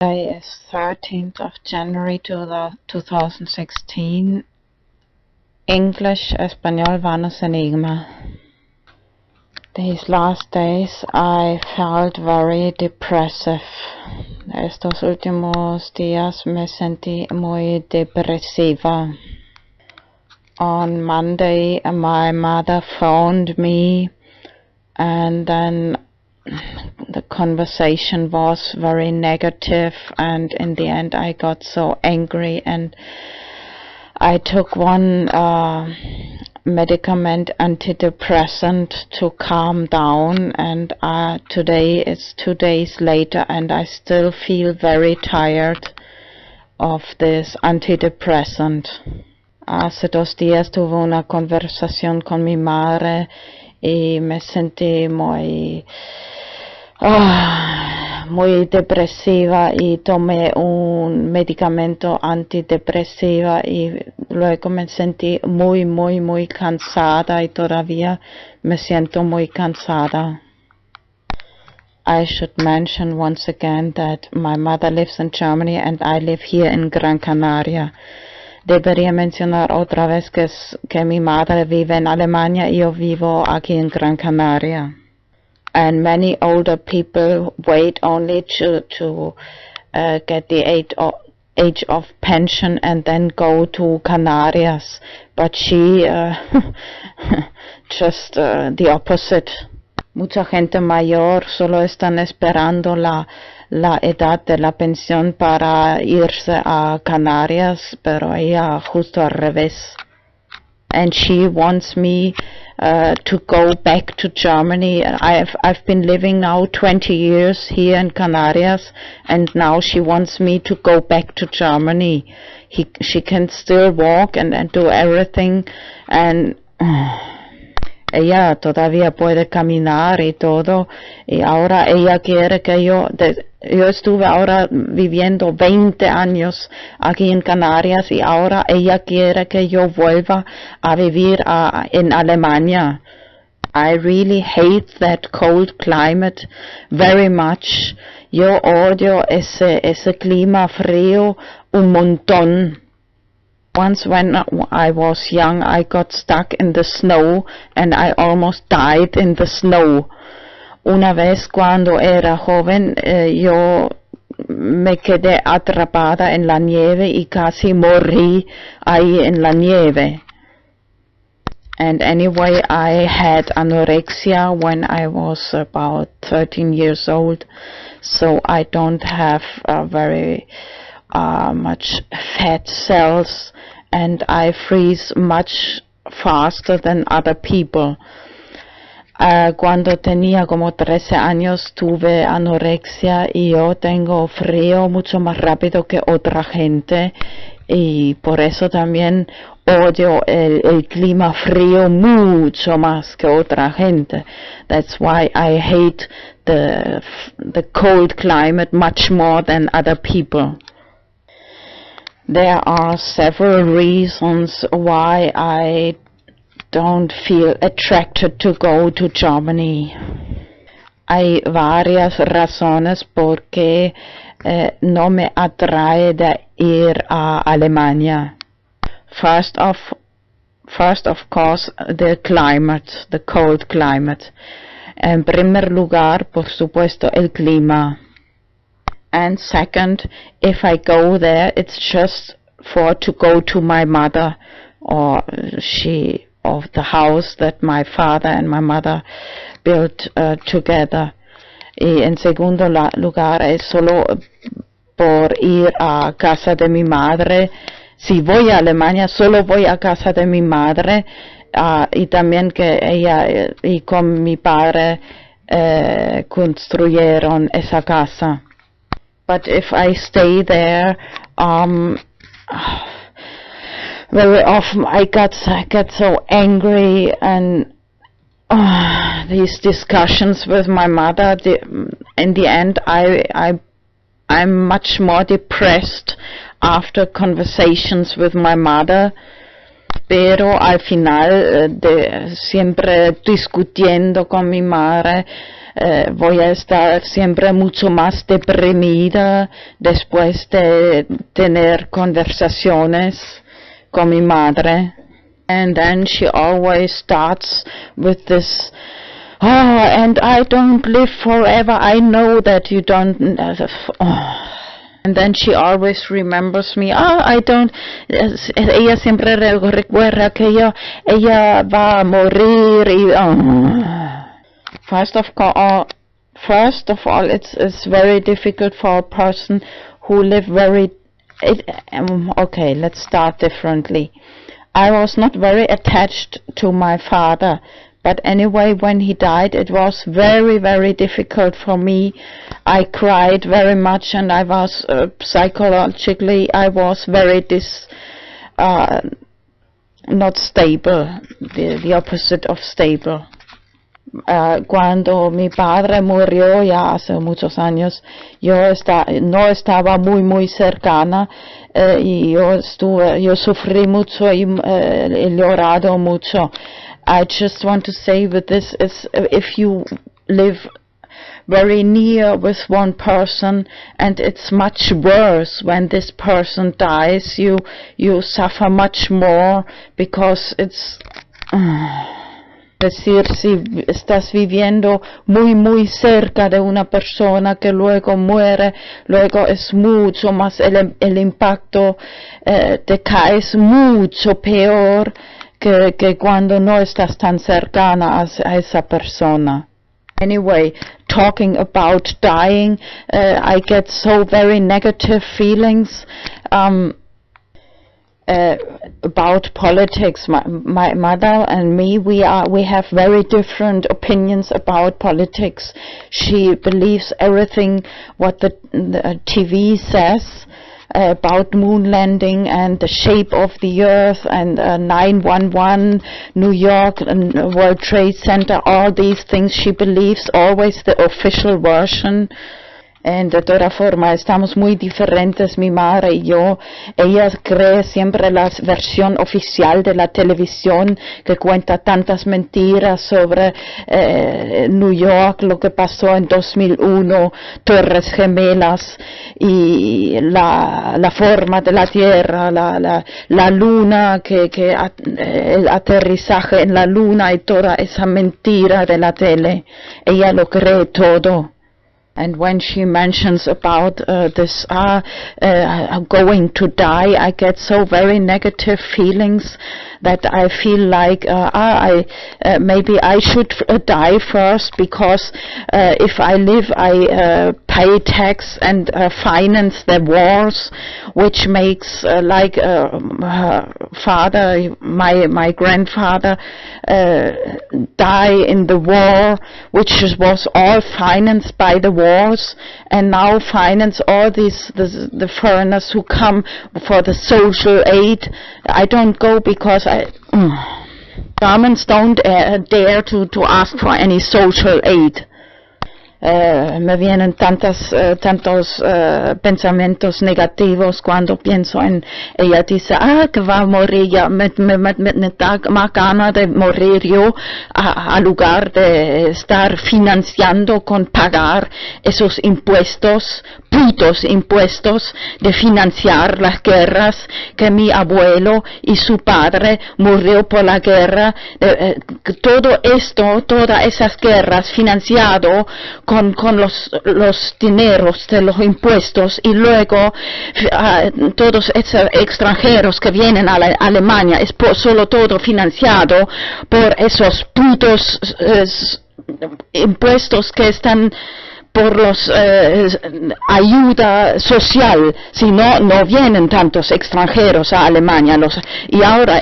Today is 13th of January 2016. English, Español, Vanos Enigma. These last days I felt very depressive. Estos últimos días me sentí muy depresiva. On Monday my mother phoned me, and then the conversation was very negative, and in the end I got so angry and I took one medicament, antidepressant, to calm down, and today it's 2 days later and I still feel very tired of this antidepressant. Hace 2 días tuve una conversación con mi madre y me sentí muy depresiva y tomé un medicamento antidepresiva y luego me sentí muy cansada y todavía me siento muy cansada. I should mention once again that my mother lives in Germany and I live here in Gran Canaria. Debería mencionar otra vez que mi madre vive en Alemania y yo vivo aquí en Gran Canaria. And many older people wait only to get the age of pension and then go to Canarias. But she just the opposite. Mucha gente mayor solo están esperando la edad de la pensión para irse a Canarias, pero ella justo al revés. And she wants me to go back to Germany. I've been living now 20 years here in Canarias, and now she wants me to go back to Germany. She can still walk and do everything, and ella todavía puede caminar y todo, y ahora ella quiere que yo estuve ahora viviendo 20 años aquí en Canarias y ahora ella quiere que yo vuelva a vivir en Alemania. I really hate that cold climate very much. Yo odio ese clima frío un montón. Once when I was young, I got stuck in the snow and I almost died in the snow. Una vez cuando era joven, yo me quedé atrapada en la nieve y casi morí ahí en la nieve. And anyway, I had anorexia when I was about 13 years old, so I don't have very much fat cells, and I freeze much faster than other people. Cuando tenía como 13 años tuve anorexia y yo tengo frío mucho más rápido que otra gente, y por eso también odio el clima frío mucho más que otra gente. That's why I hate the cold climate much more than other people. There are several reasons why I don't feel attracted to go to Germany. Hay varias razones por qué no me atrae de ir a Alemania. First of course, the climate, the cold climate. En primer lugar, por supuesto, el clima. And second, if I go there, it's just to go to my mother of the house that my father and my mother built together. Y en segundo lugar, es solo por ir a casa de mi madre. Si voy a Alemania, solo voy a casa de mi madre, y también que ella y con mi padre construyeron esa casa. But if I stay there, very often I get so angry, and these discussions with my mother, in the end I'm much more depressed after conversations with my mother, pero al final siempre discutiendo con mi madre voy a estar siempre mucho más deprimida después de tener conversaciones con mi madre. And then she always starts with this, oh, and I don't live forever, I know that you don't, And then she always remembers me, I don't, ella siempre recuerda que ella va a morir y, First of all, it's very difficult for a person who live okay, let's start differently. I was not very attached to my father, but anyway, when he died, it was very, very difficult for me. I cried very much, and I was psychologically, I was very not stable, the opposite of stable. Cuando mi padre murió ya hace muchos años, yo no estaba muy cercana, y yo sufrí mucho y he llorado mucho. I just want to say with this is, if you live very near with one person and it's much worse when this person dies, you suffer much more, because it's decir, si estás viviendo muy cerca de una persona que luego muere, luego es mucho más el impacto, te caes mucho peor que cuando no estás tan cercana a esa persona. Anyway, talking about dying, I get so very negative feelings about politics. My mother and me, we have very different opinions about politics. She believes everything what the TV says about moon landing and the shape of the earth and 9/11, New York and World Trade Center, all these things she believes always the official version. De toda forma, estamos muy diferentes, mi madre y yo. Ella cree siempre la versión oficial de la televisión, que cuenta tantas mentiras sobre New York, lo que pasó en 2001, Torres Gemelas y la forma de la Tierra, la Luna, el aterrizaje en la Luna y toda esa mentira de la tele. Ella lo cree todo. And when she mentions about this going to die, I get so very negative feelings that I feel like maybe I should die first, because if I live, I pay tax and finance the wars, which makes like father, my grandfather die in the war, which was all financed by the wars, and now finance all the foreigners who come for the social aid. I don't go because Germans don't dare to ask for any social aid. Me vienen tantos pensamientos negativos cuando pienso en ella. Dice, que va a morir, ya me da más gana de morir yo a lugar de estar financiando con pagar esos impuestos, putos impuestos, de financiar las guerras, que mi abuelo y su padre murió por la guerra. Todo esto, todas esas guerras financiado con los dineros de los impuestos, y luego todos esos extranjeros que vienen a Alemania, es solo todo financiado por esos putos impuestos que están por los ayuda social. Si no vienen tantos extranjeros a Alemania, y ahora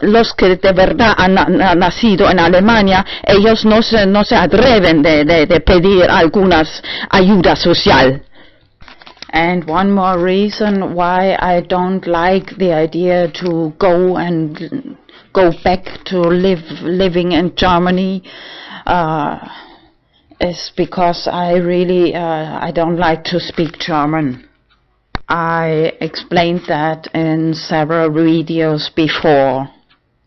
los que de verdad han nacido en Alemania, ellos no se atreven de pedir algunas ayuda social. And one more reason why I don't like the idea to go back to living in Germany is because I really I don't like to speak German. I explained that in several videos before.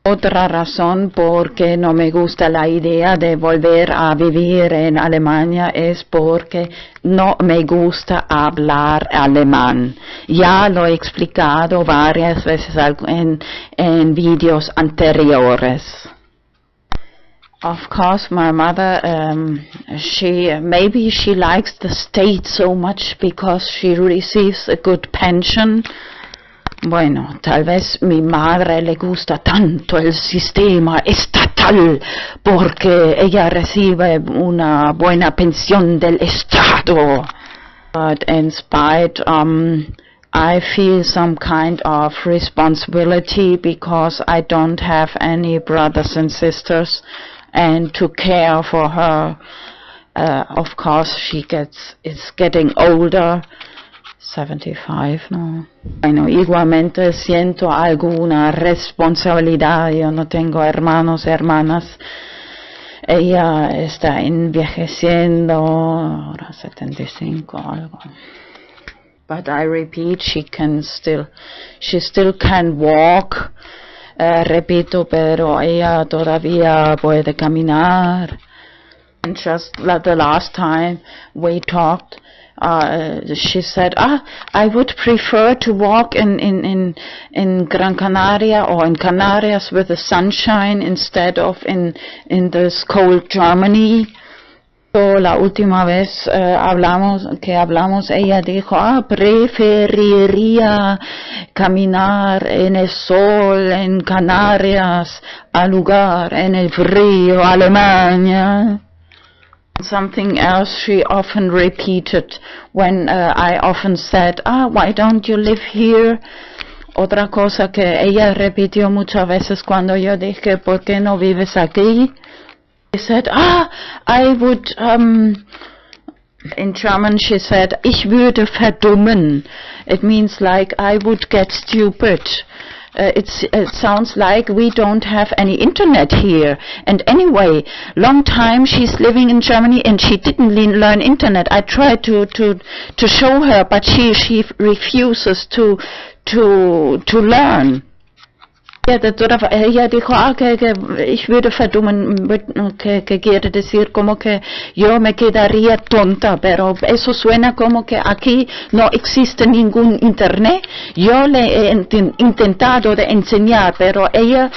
Otra razón por qué no me gusta la idea de volver a vivir en Alemania es porque no me gusta hablar alemán. Ya lo he explicado varias veces en vídeos anteriores. Of course, my mother, maybe she likes the state so much because she receives a good pension. Bueno, tal vez mi madre le gusta tanto el sistema estatal porque ella recibe una buena pensión del Estado. But in spite, I feel some kind of responsibility because I don't have any brothers and sisters, and to care for her. Of course, is getting older. 75, no. Bueno, igualmente siento alguna responsabilidad. Yo no tengo hermanos, hermanas. Ella está envejeciendo, ahora 75, algo. But I repeat, she still can walk. Repito, pero ella todavía puede caminar. And just the last time we talked, she said, I would prefer to walk in Gran Canaria or in Canarias with the sunshine instead of in this cold Germany. So, la última vez hablamos, ella dijo, preferiría caminar en el sol en Canarias al lugar en el frío Alemania. Something else she often repeated when I often said, why don't you live here? Otra cosa que ella repitió muchas veces cuando yo dije, ¿por qué no vives aquí? She said, I would, in German she said, ich würde verdummen. It means like I would get stupid. It sounds like we don't have any internet here. And anyway, long time she's living in Germany and she didn't learn internet. I tried to show her, but she refuses to learn. Ella dijo, que ich würde verdummen, que quiere decir como que yo me quedaría tonta, pero eso suena como que aquí no existe ningún internet. Yo le he intentado de enseñar, pero ella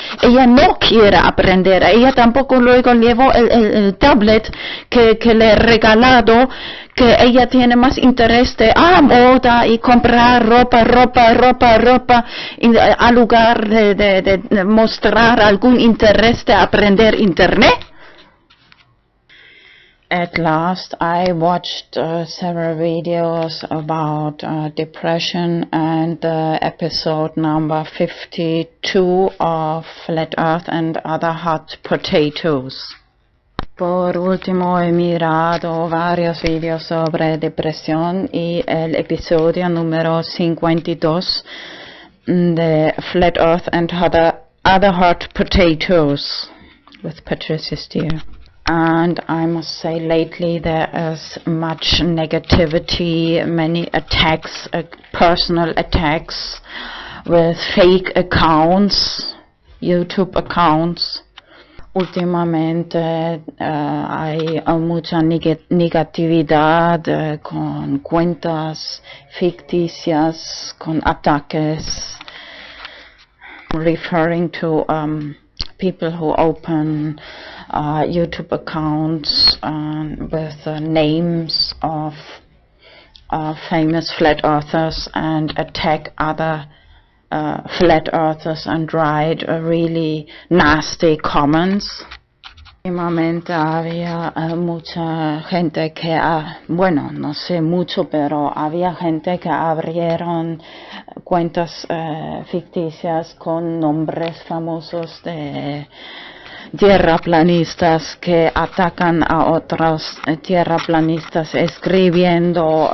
no quiere aprender. Ella tampoco luego llevó el tablet que le he regalado, que ella tiene más interés de moda y comprar ropa, al lugar de mostrar algún interés de aprender internet. At last I watched several videos about depression, and episode number 52 of Flat Earth and Other Hot Potatoes. Por último, he mirado varios vídeos sobre depresión y el episodio número 52 de Flat Earth and Other Hot Potatoes with Patricia Steer. And I must say lately there is much negativity, many attacks, personal attacks with fake accounts, YouTube accounts. Últimamente hay mucha negatividad con cuentas ficticias, con ataques, referring to people who open YouTube accounts with names of famous flat earthers and attack other flat earthers and write really nasty comments. Últimamente había mucha gente que, bueno, no sé mucho, pero había gente que abrieron cuentas ficticias con nombres famosos de tierraplanistas que atacan a otros tierraplanistas escribiendo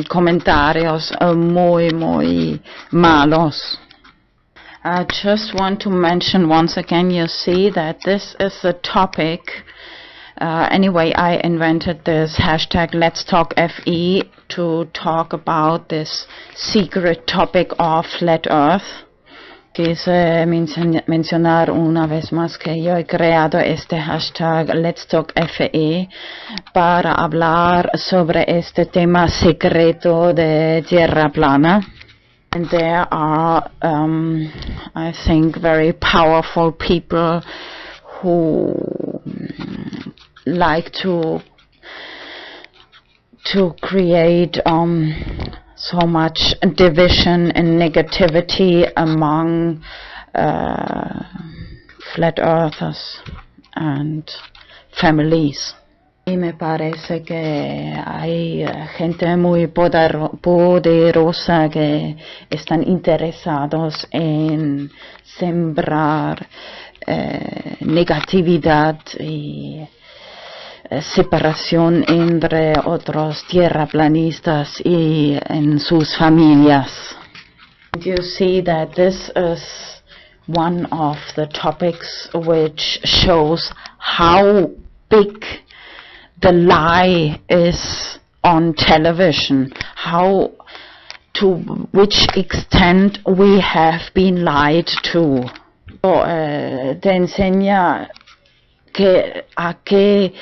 comentarios muy malos. I just want to mention once again, you see that this is a topic. Anyway, I invented this hashtag Let's Talk FE to talk about this secret topic of Flat Earth. Quise mencionar una vez más que yo he creado este hashtag Let's Talk FE para hablar sobre este tema secreto de Tierra plana. And there are, I think, very powerful people who like to create so much division and negativity among flat earthers and families. Y me parece que hay gente muy poderosa que están interesados en sembrar negatividad y separación entre otros tierraplanistas y en sus familias. You see that this is one of the topics which shows how big the lie is on television, how to which extent we have been lied to. Te enseña que a qué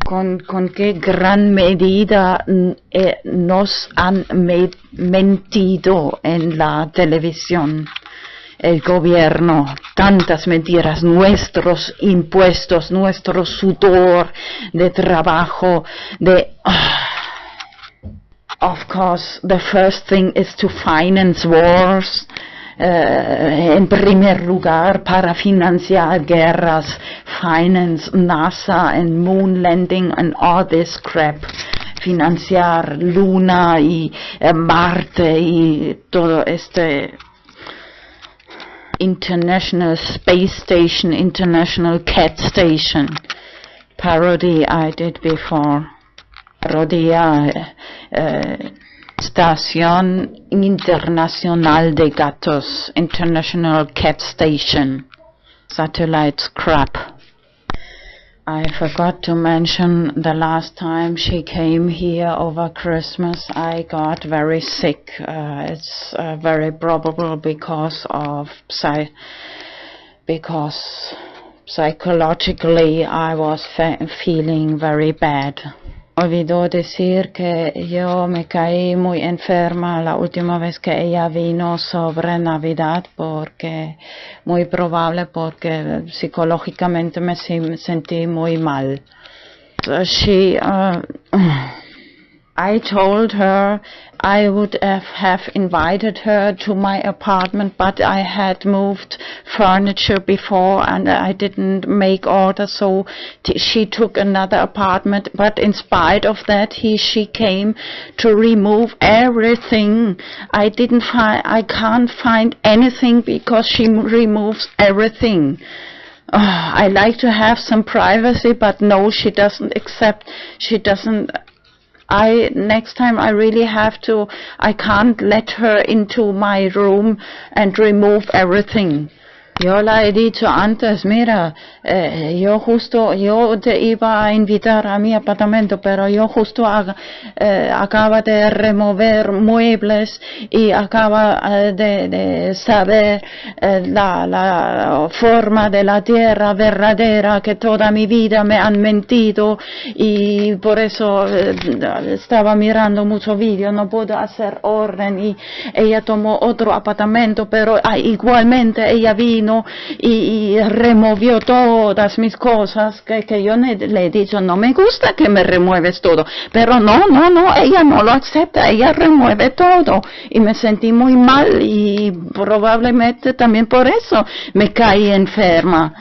con qué gran medida nos han mentido en la televisión. El gobierno, tantas mentiras, nuestros impuestos, nuestro sudor de trabajo, of course, the first thing is to finance wars. En primer lugar, para financiar guerras, finance NASA and moon landing and all this crap, financiar Luna y Marte y todo este International Space Station, International Cat Station parody I did before. Parodia Estación Internacional de Gatos, International Cat Station, satellite crap. I forgot to mention the last time she came here over Christmas I got very sick. It's very probable because psychologically I was feeling very bad. Olvidó decir que yo me caí muy enferma la última vez que ella vino sobre Navidad, porque muy probable porque psicológicamente me sentí muy mal. I told her I would have invited her to my apartment, but I had moved furniture before and I didn't make order, so she took another apartment. But in spite of that, she came to remove everything. I can't find anything because she removes everything. I like to have some privacy, but no, she doesn't accept. She doesn't. Next time I really have to, I can't let her into my room and remove everything. Yo la he dicho antes, mira, yo te iba a invitar a mi apartamento, pero yo justo acaba de remover muebles y acaba de saber la forma de la tierra verdadera, que toda mi vida me han mentido y por eso estaba mirando mucho vídeo, no puedo hacer orden, y ella tomó otro apartamento, pero igualmente ella vino y removió todas mis cosas que yo le he dicho, no me gusta que me remueves todo, pero no, ella no lo acepta, ella remueve todo y me sentí muy mal y probablemente también por eso me caí enferma.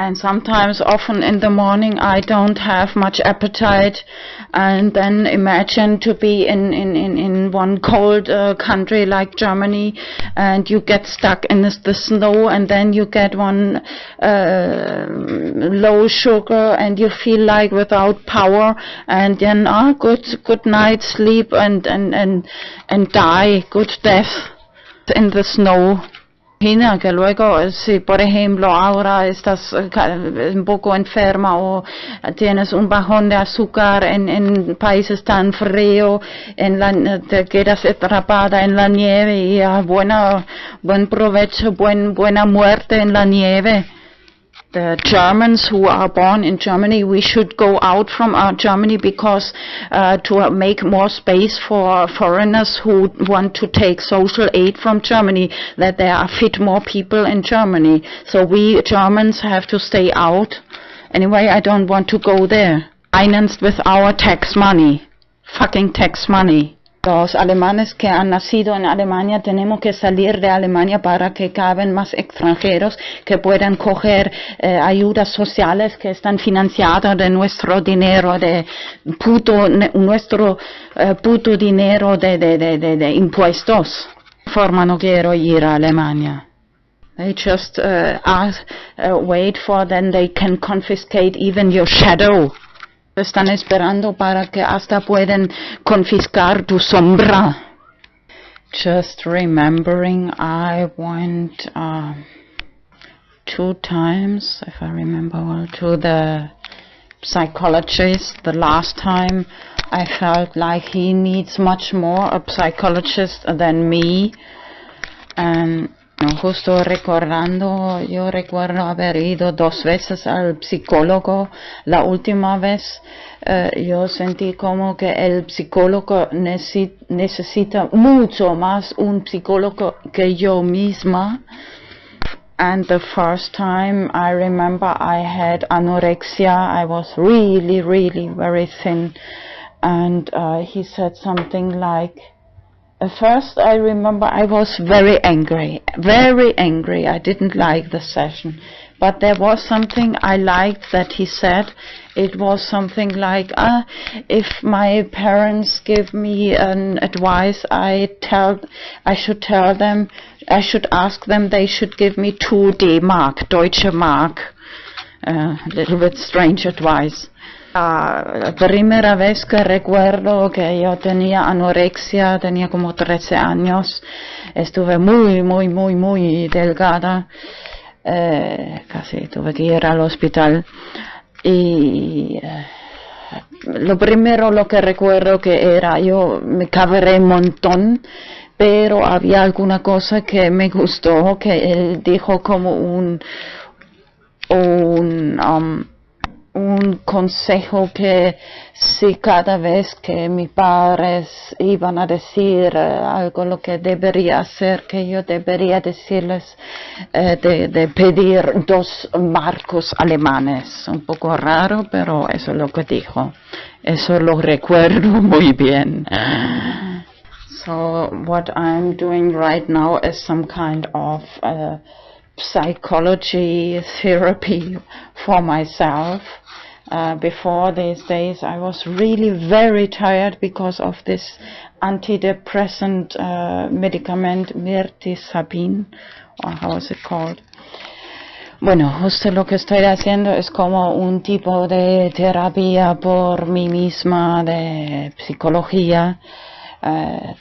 And sometimes, often in the morning, I don't have much appetite, and then imagine to be in one cold country like Germany, and you get stuck in the snow, and then you get one low sugar, and you feel like without power, and then good night, sleep, and die, good death in the snow. Imagina que luego, si por ejemplo ahora estás un poco enferma o tienes un bajón de azúcar en países tan fríos, te quedas atrapada en la nieve y buen provecho, buena muerte en la nieve. The Germans who are born in Germany, we should go out from Germany because to make more space for foreigners who want to take social aid from Germany, that there are fit more people in Germany. So we Germans have to stay out. Anyway, I don't want to go there. Financed with our tax money. Fucking tax money. Los alemanes que han nacido en Alemania tenemos que salir de Alemania para que caben más extranjeros que puedan coger ayudas sociales que están financiadas de nuestro dinero, nuestro puto dinero de impuestos. Forma no quiero ir a Alemania. They just wait for then they can confiscate even your shadow. Están esperando para que hasta pueden confiscar tu sombra. Just remembering, I went 2 times, if I remember well, to the psychologist. The last time I felt like he needs much more a psychologist than me. And justo recordando, yo recuerdo haber ido 2 veces al psicólogo. La última vez yo sentí como que el psicólogo necesita mucho más un psicólogo que yo misma. And the first time I remember I had anorexia. I was really, really very thin. And he said something like, at first I remember I was very angry. I didn't like the session. But there was something I liked that he said. It was something like, if my parents give me an advice, I should ask them they should give me 2 D-Mark, Deutsche Mark. A little bit strange advice. La primera vez que recuerdo que yo tenía anorexia, tenía como 13 años, estuve muy delgada, casi tuve que ir al hospital, y lo primero lo que recuerdo que era, yo me cabré un montón, pero había alguna cosa que me gustó, que él dijo como un consejo, que si cada vez que mis padres iban a decir algo lo que debería hacer, que yo debería decirles de pedir 2 marcos alemanes. Un poco raro, pero eso es lo que dijo. Eso lo recuerdo muy bien. So what I'm doing right now is some kind of psychology therapy for myself. Before these days I was really very tired because of this antidepressant medicament mirtazapine, or how is it called? Bueno, justo lo que estoy haciendo es como un tipo de terapia por mí misma, de psicología.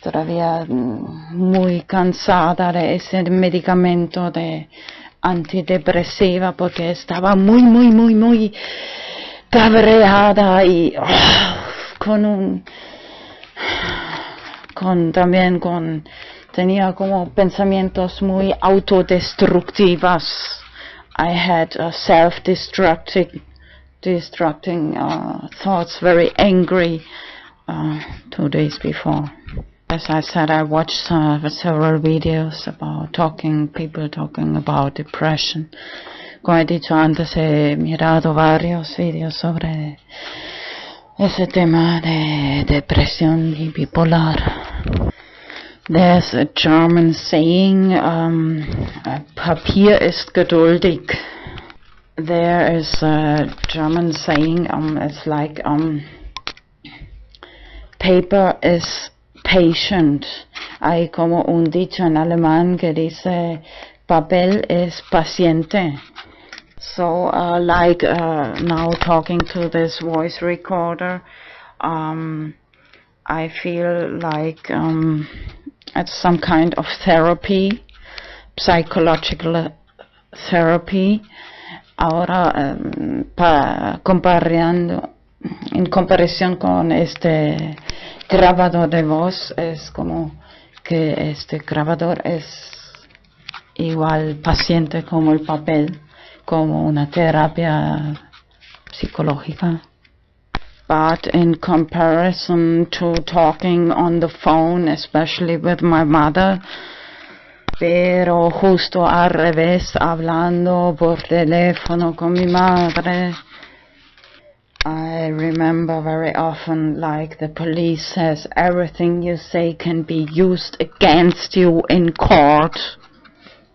Todavía muy cansada de ese medicamento de antidepresiva porque estaba muy cabreada y tenía como pensamientos muy autodestructivos. I had self-destructing thoughts, very angry. 2 days before. As I said, I watched several videos about people talking about depression. Como he dicho antes, he mirado varios videos sobre ese tema de depresión y bipolar. There's a German saying, Papier ist geduldig. There is a German saying, it's like, paper is patient. Hay como un dicho en alemán que dice papel es paciente. So now talking to this voice recorder, I feel like it's some kind of therapy psychological therapy. Ahora, en comparación con este grabador de voz, es como que este grabador es igual paciente como el papel, como una terapia psicológica. But in comparison to talking on the phone, especially with my mother, pero justo al revés, hablando por teléfono con mi madre, I remember very often, like, the police says everything you say can be used against you in court.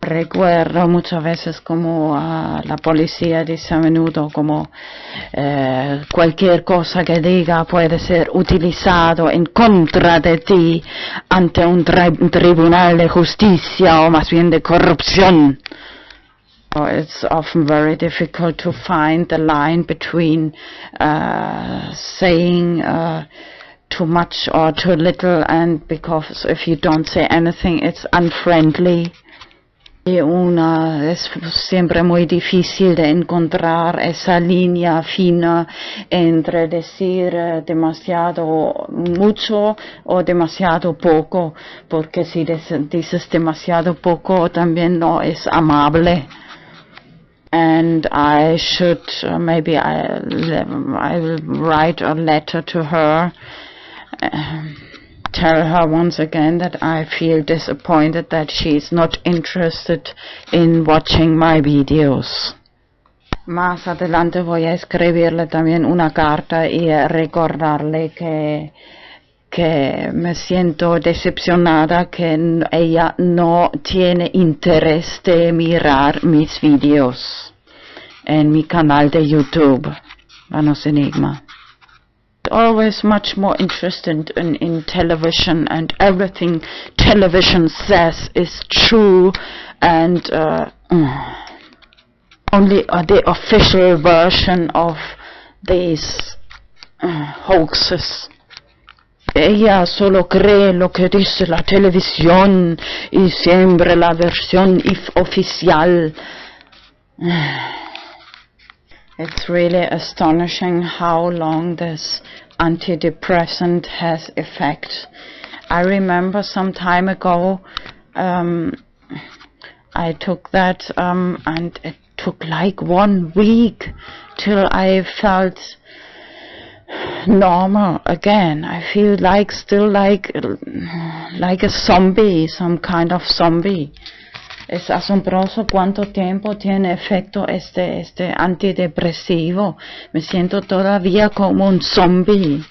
Recuerdo muchas veces como la policía dice a menudo como cualquier cosa que diga puede ser utilizado en contra de ti ante un tribunal de justicia o más bien de corrupción. So it's often very difficult to find the line between saying too much or too little, and because if you don't say anything it's unfriendly. Es siempre muy difícil de encontrar esa línea fina entre decir demasiado mucho o demasiado poco, porque si dices demasiado poco también no es amable. And I should, maybe I will write a letter to her, tell her once again that I feel disappointed that she's not interested in watching my videos. Más adelante voy a escribirle también una carta y recordarle que me siento decepcionada que ella no tiene interés de mirar mis videos en mi canal de YouTube, Vanos Enigma. Always much more interested in television, and everything television says is true, and only the official version of these hoaxes. Ella solo cree lo que dice la televisión y siempre la versión oficial. It's really astonishing how long this antidepressant has effect. I remember some time ago I took that and it took like 1 week till I felt normal again. I feel like still like a zombie, some kind of zombie. Es asombroso cuánto tiempo tiene efecto este antidepresivo. Me siento todavía como un zombie.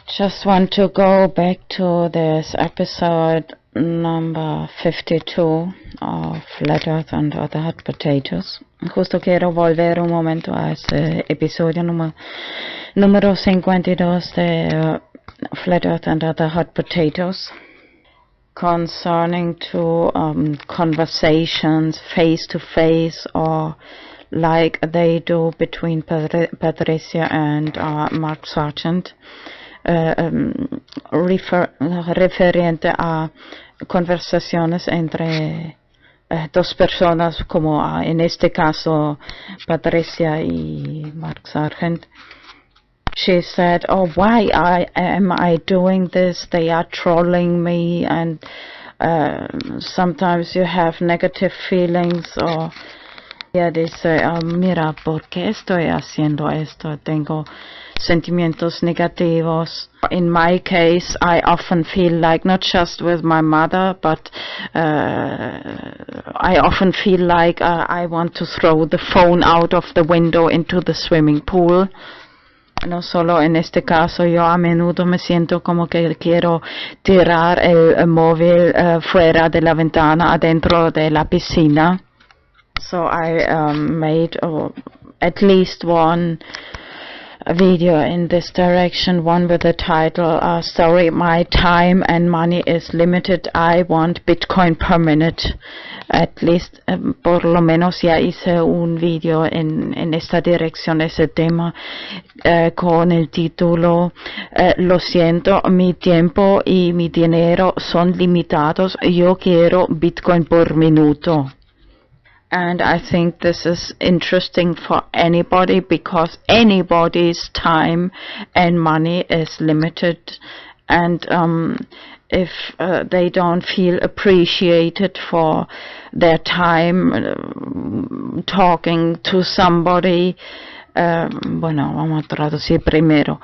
Just want to go back to this episode number 52 of Flat Earth and Other Hot Potatoes. Justo quiero volver un momento a este episodio número 52 de Flat Earth and Other Hot Potatoes, concerning to conversations face to face, or like they do between Patricia and Mark Sargent, referente a conversaciones entre dos personas, como en este caso Patricia y Mark Sargent. She said, "Oh, why am I doing this? They are trolling me, and sometimes you have negative feelings." Or ella dice, mira, ¿por qué estoy haciendo esto? Tengo sentimientos negativos. In my case, I often feel like, not just with my mother, but I often feel like I want to throw the phone out of the window into the swimming pool. No solo en este caso, yo a menudo me siento como que quiero tirar el móvil fuera de la ventana, adentro de la piscina. So I made at least one video in this direction, one with the title, sorry, my time and money is limited, I want Bitcoin per minute. At least, por lo menos ya hice un video en esta dirección, ese tema, con el título, lo siento, mi tiempo y mi dinero son limitados, yo quiero Bitcoin por minuto. And I think this is interesting for anybody, because anybody's time and money is limited, and if they don't feel appreciated for their time talking to somebody, bueno, vamos a traducir primero.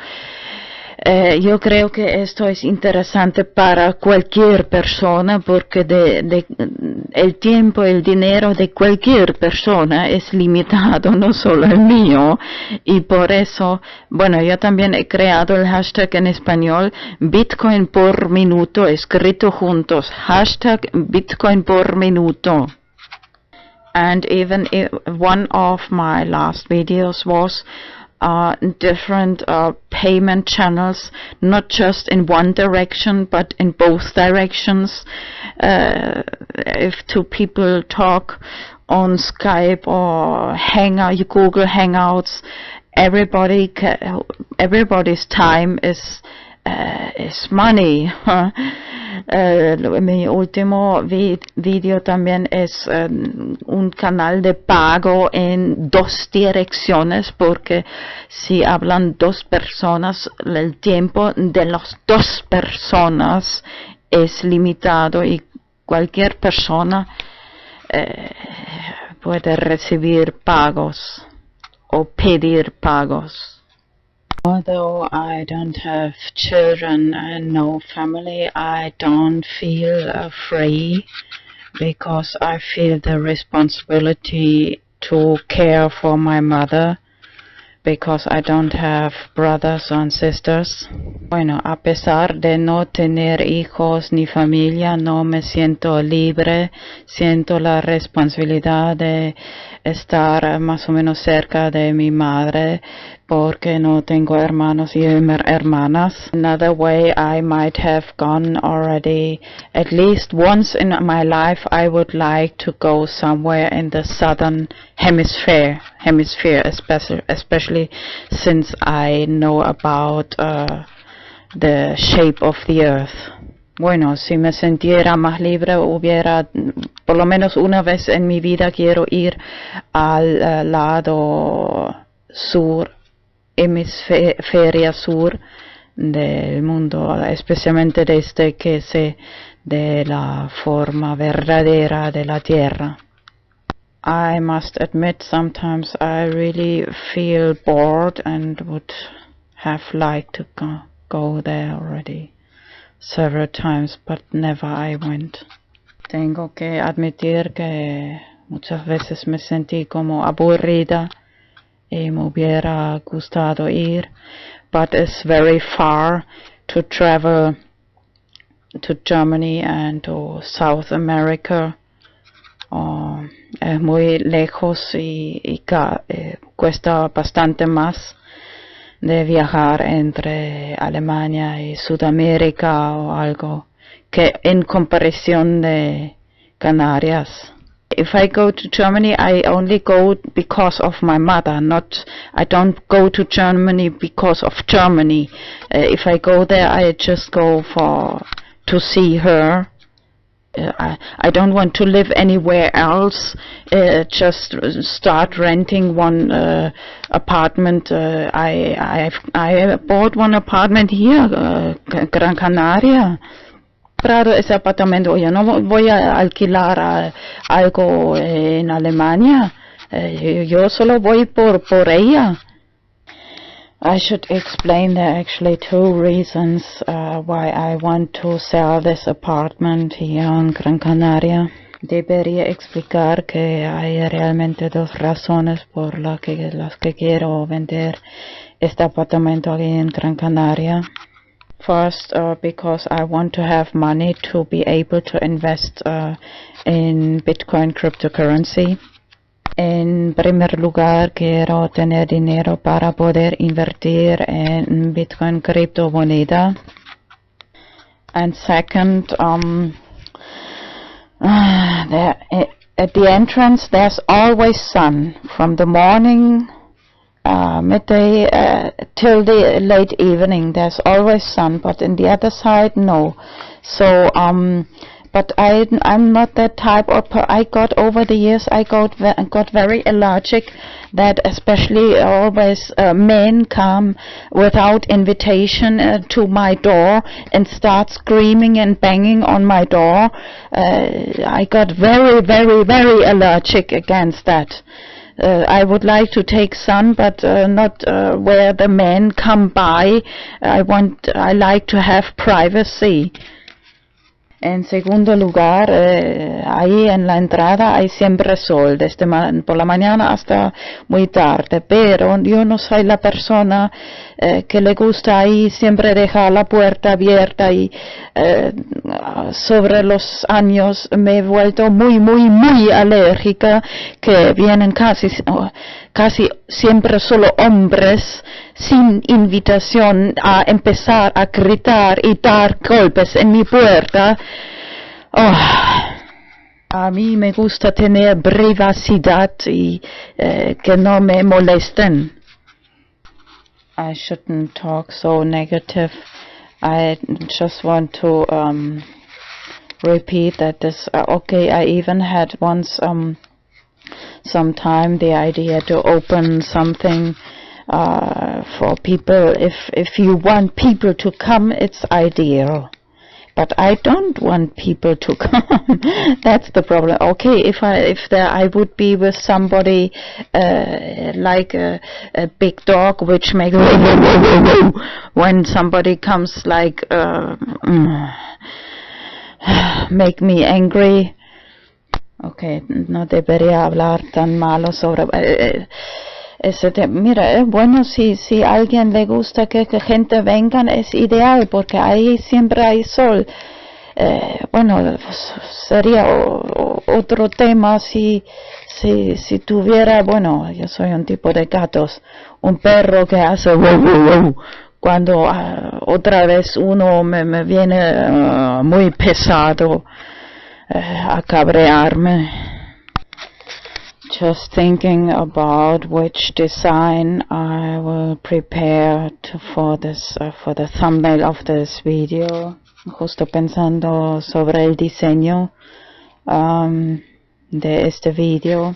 Yo creo que esto es interesante para cualquier persona, porque el tiempo, el dinero de cualquier persona es limitado, no solo el mío, y por eso, bueno, yo también he creado el hashtag en español, Bitcoin por minuto, escrito juntos, hashtag Bitcoin por minuto. And even if one of my last videos was different payment channels, not just in one direction but in both directions. If two people talk on Skype or Google Hangouts, everybody's time is money. Mi último video también es un canal de pago en dos direcciones, porque si hablan dos personas, el tiempo de las dos personas es limitado y cualquier persona puede recibir pagos o pedir pagos. Although I don't have children and no family, I don't feel free, because I feel the responsibility to care for my mother, because I don't have brothers and sisters. Bueno, a pesar de no tener hijos ni familia, no me siento libre, siento la responsabilidad de estar más o menos cerca de mi madre, porque no tengo hermanos y hermanas. Another way I might have gone already, at least once in my life, I would like to go somewhere in the southern hemisphere especially since I know about the shape of the earth. Bueno, si me sintiera más libre, por lo menos una vez en mi vida quiero ir al lado sur, hemisferia sur del mundo, especialmente desde que sé de la forma verdadera de la Tierra. I must admit, sometimes I really feel bored and would have liked to go there already several times, but never I went. Tengo que admitir que muchas veces me sentí como aburrida y me hubiera gustado ir, but it's very far to travel to Germany and to South America. Es muy lejos y cuesta bastante más de viajar entre Alemania y Sudamérica o algo, que en comparación de Canarias. If I go to Germany, I only go because of my mother, I don't go to Germany because of Germany. If I go there, I just go to see her. I don't want to live anywhere else, just start renting one apartment. I bought one apartment here, Gran Canaria. Comprado ese apartamento, yo no voy a alquilar algo en Alemania, yo solo voy por ella. I should explain there are actually two reasons why I want to sell this apartment here in Gran Canaria. Debería explicar que hay realmente dos razones por las que quiero vender este apartamento aquí en Gran Canaria. First, because I want to have money to be able to invest in Bitcoin cryptocurrency. En primer lugar, quiero tener dinero para poder invertir en Bitcoin criptomoneda. And second, at the entrance there's always sun from the morning, midday till the late evening. There's always sun, but in the other side, no. So but I'm not that type of I got over the years, I got very allergic that especially always men come without invitation to my door and start screaming and banging on my door. I got very, very, very allergic against that. I would like to take sun, but not where the men come by. I like to have privacy. En segundo lugar, ahí en la entrada hay siempre sol, desde por la mañana hasta muy tarde, pero yo no soy la persona que le gusta ahí siempre dejar la puerta abierta y sobre los años me he vuelto muy, muy, muy alérgica, que vienen casi siempre solo hombres sin invitación a empezar a gritar y dar golpes en mi puerta. A mí me gusta tener privacidad y que no me molesten. I shouldn't talk so negative. I just want to repeat that this, okay, I even had once sometime the idea to open something for people. If you want people to come, it's ideal. But I don't want people to come. That's the problem. Okay, if I would be with somebody like a big dog which makes when somebody comes, like make me angry. Okay, no debería hablar tan malo sobre mira, es bueno si alguien le gusta que gente vengan, es ideal porque ahí siempre hay sol. Bueno, sería otro tema si tuviera, bueno, yo soy un tipo de gatos, un perro que hace cuando otra vez uno me viene muy pesado a cabrearme. Just thinking about which design I will prepare for this for the thumbnail of this video. Justo pensando sobre el diseño de este video.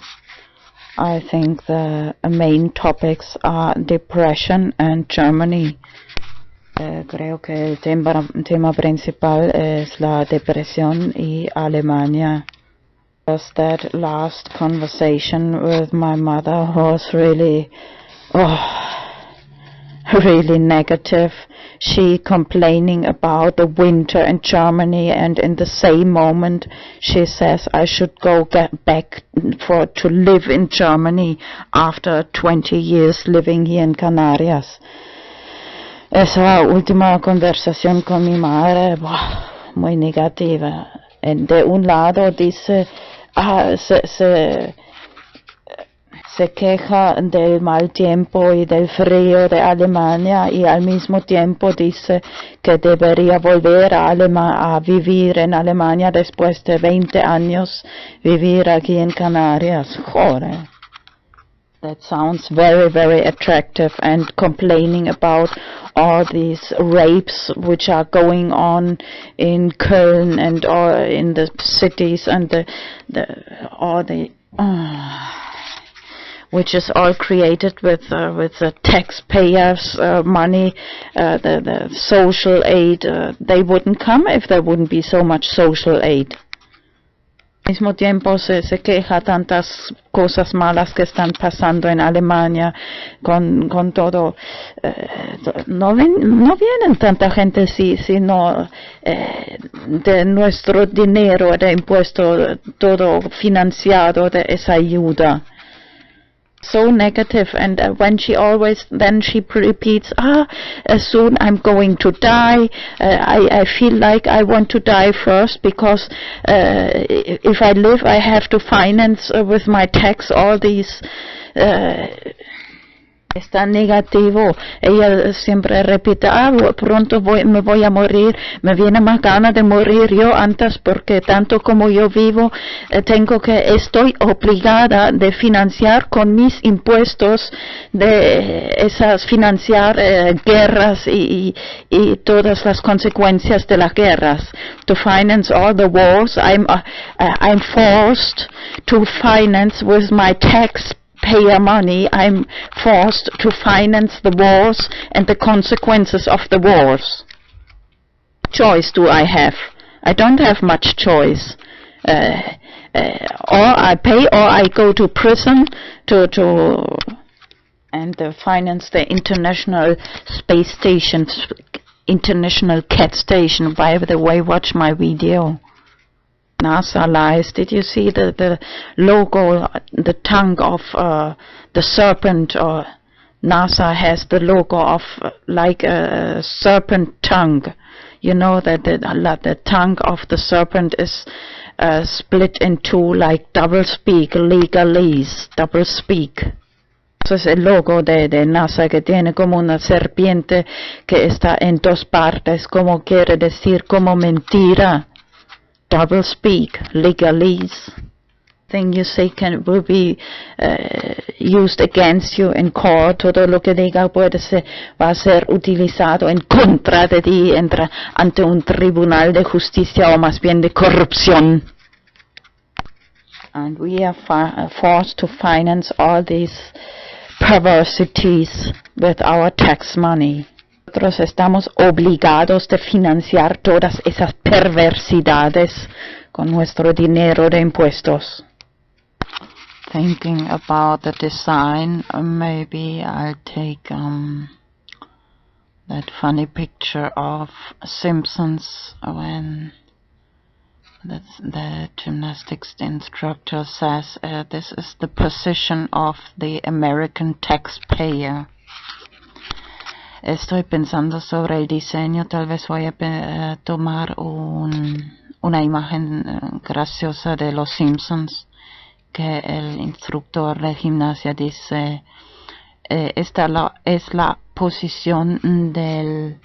I think the main topics are depression and Germany. Creo que el tema principal es la depresión y Alemania. Just that last conversation with my mother was really negative. She complaining about the winter in Germany, and in the same moment she says I should get back to live in Germany after 20 years living here in Canarias. Esa última conversación con mi madre, muy negativa. De un lado dice, se queja del mal tiempo y del frío de Alemania, y al mismo tiempo dice que debería volver a vivir en Alemania después de 20 años vivir aquí en Canarias. Joder. That sounds very, very attractive, and complaining about all these rapes which are going on in Köln and all in the cities, and which is all created with the taxpayers' money, the social aid. They wouldn't come if there wouldn't be so much social aid. Al mismo tiempo se queja tantas cosas malas que están pasando en Alemania con todo. No vienen tanta gente sino de nuestro dinero de impuesto, todo financiado de esa ayuda. So negative, and when she always then she repeats, soon I'm going to die. I feel like I want to die first, because if I live I have to finance with my tax all these está negativo. Ella siempre repite, pronto me voy a morir, me viene más ganas de morir yo antes, porque tanto como yo vivo, estoy obligada de financiar con mis impuestos, financiar guerras y todas las consecuencias de las guerras. To finance all the wars, I'm forced to finance with my tax payer money. I'm forced to finance the wars and the consequences of the wars. Choice do I have? I don't have much choice. Or I pay, or I go to prison and finance the International Space Station, International Cat Station. By the way, watch my video. NASA lies. Did you see the logo, the tongue of the serpent? Or NASA has the logo of like a serpent tongue. You know that the tongue of the serpent is split in two, like double speak, legalese, double speak. Eso es el logo de NASA, que tiene como una serpiente que está en dos partes, como quiere decir como mentira. Double speak, legalese. Thing you say will be used against you in court. Todo lo que diga va a ser utilizado en contra de ti ante un tribunal de justicia, o más bien de corrupción. And we are forced to finance all these perversities with our tax money. Nosotros estamos obligados de financiar todas esas perversidades con nuestro dinero de impuestos. Thinking about the design, maybe I'll take that funny picture of Simpsons when the gymnastics instructor says, this is the position of the American taxpayer. Estoy pensando sobre el diseño. Tal vez voy a tomar una imagen graciosa de los Simpsons, que el instructor de gimnasia dice, esta es la posición del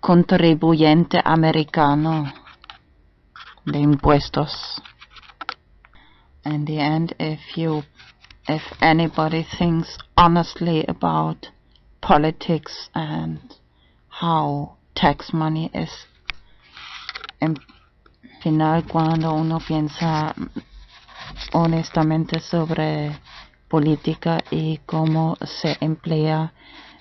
contribuyente americano de impuestos. In the end, if anybody thinks honestly about politics and how tax money is, en final, cuando uno piensa honestamente sobre política y cómo se emplea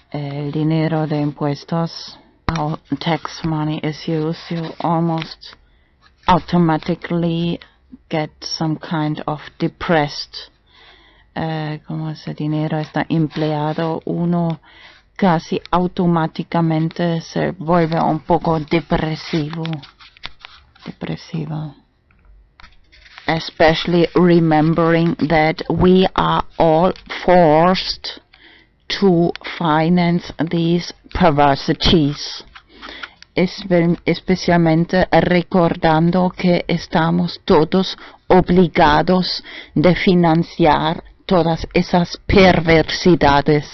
el dinero de impuestos, how tax money is used, you almost automatically get some kind of depressed. Como ese dinero está empleado, uno casi automáticamente se vuelve un poco depresivo. Especially remembering that we are all forced to finance these perversities. Especialmente recordando que estamos todos obligados de financiar todas esas perversidades.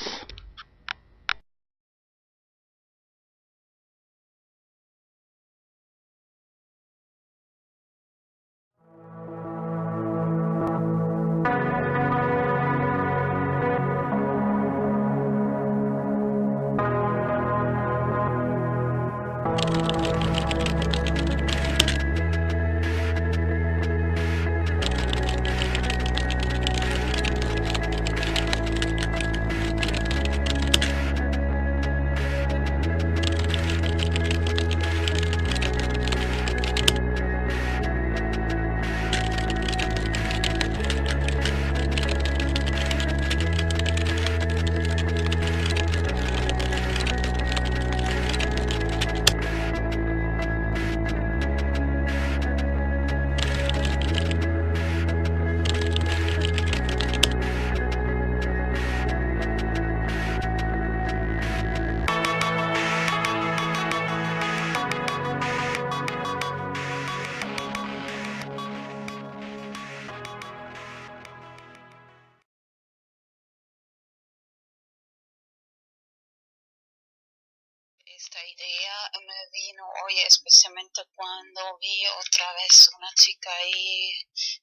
Esta idea me vino hoy especialmente cuando vi otra vez una chica ahí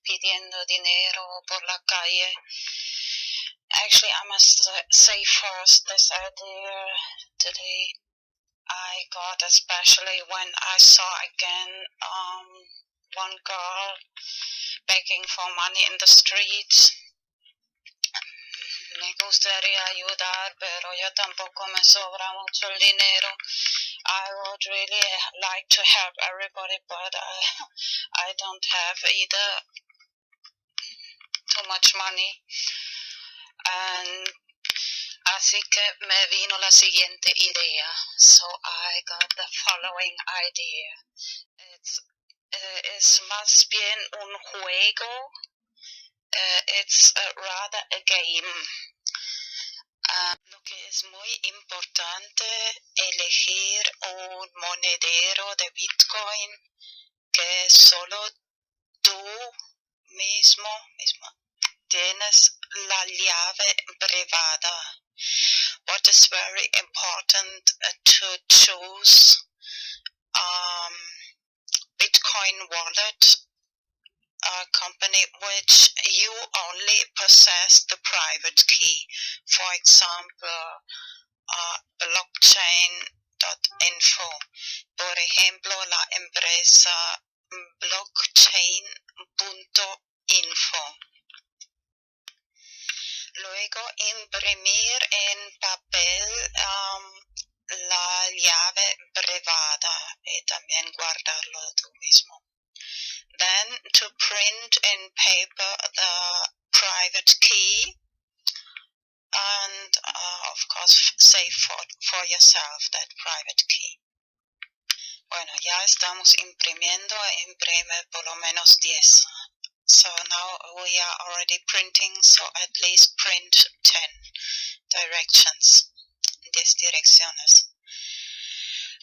pidiendo dinero por la calle. Actually, I must say first, this idea today I got especially when I saw again one girl begging for money in the streets. Me gustaría ayudar, pero yo tampoco me sobra mucho el dinero. I would really like to help everybody, but I don't have either too much money. And así que me vino la siguiente idea. So I got the following idea. Es más bien un juego. It's rather a game. Lo que es muy importante, elegir un monedero de Bitcoin que solo tú mismo tienes la llave privada. What is very important to choose Bitcoin wallet company which you only possess the private key. For example, blockchain.info. Por ejemplo, la empresa blockchain.info. Luego, imprimir en papel la llave privada y también guardarlo tú mismo. Then to print in paper the private key and of course save for yourself that private key. Bueno, ya estamos imprimiendo, imprime por lo menos 10. So now we are already printing, so at least print 10 directions, 10 direcciones.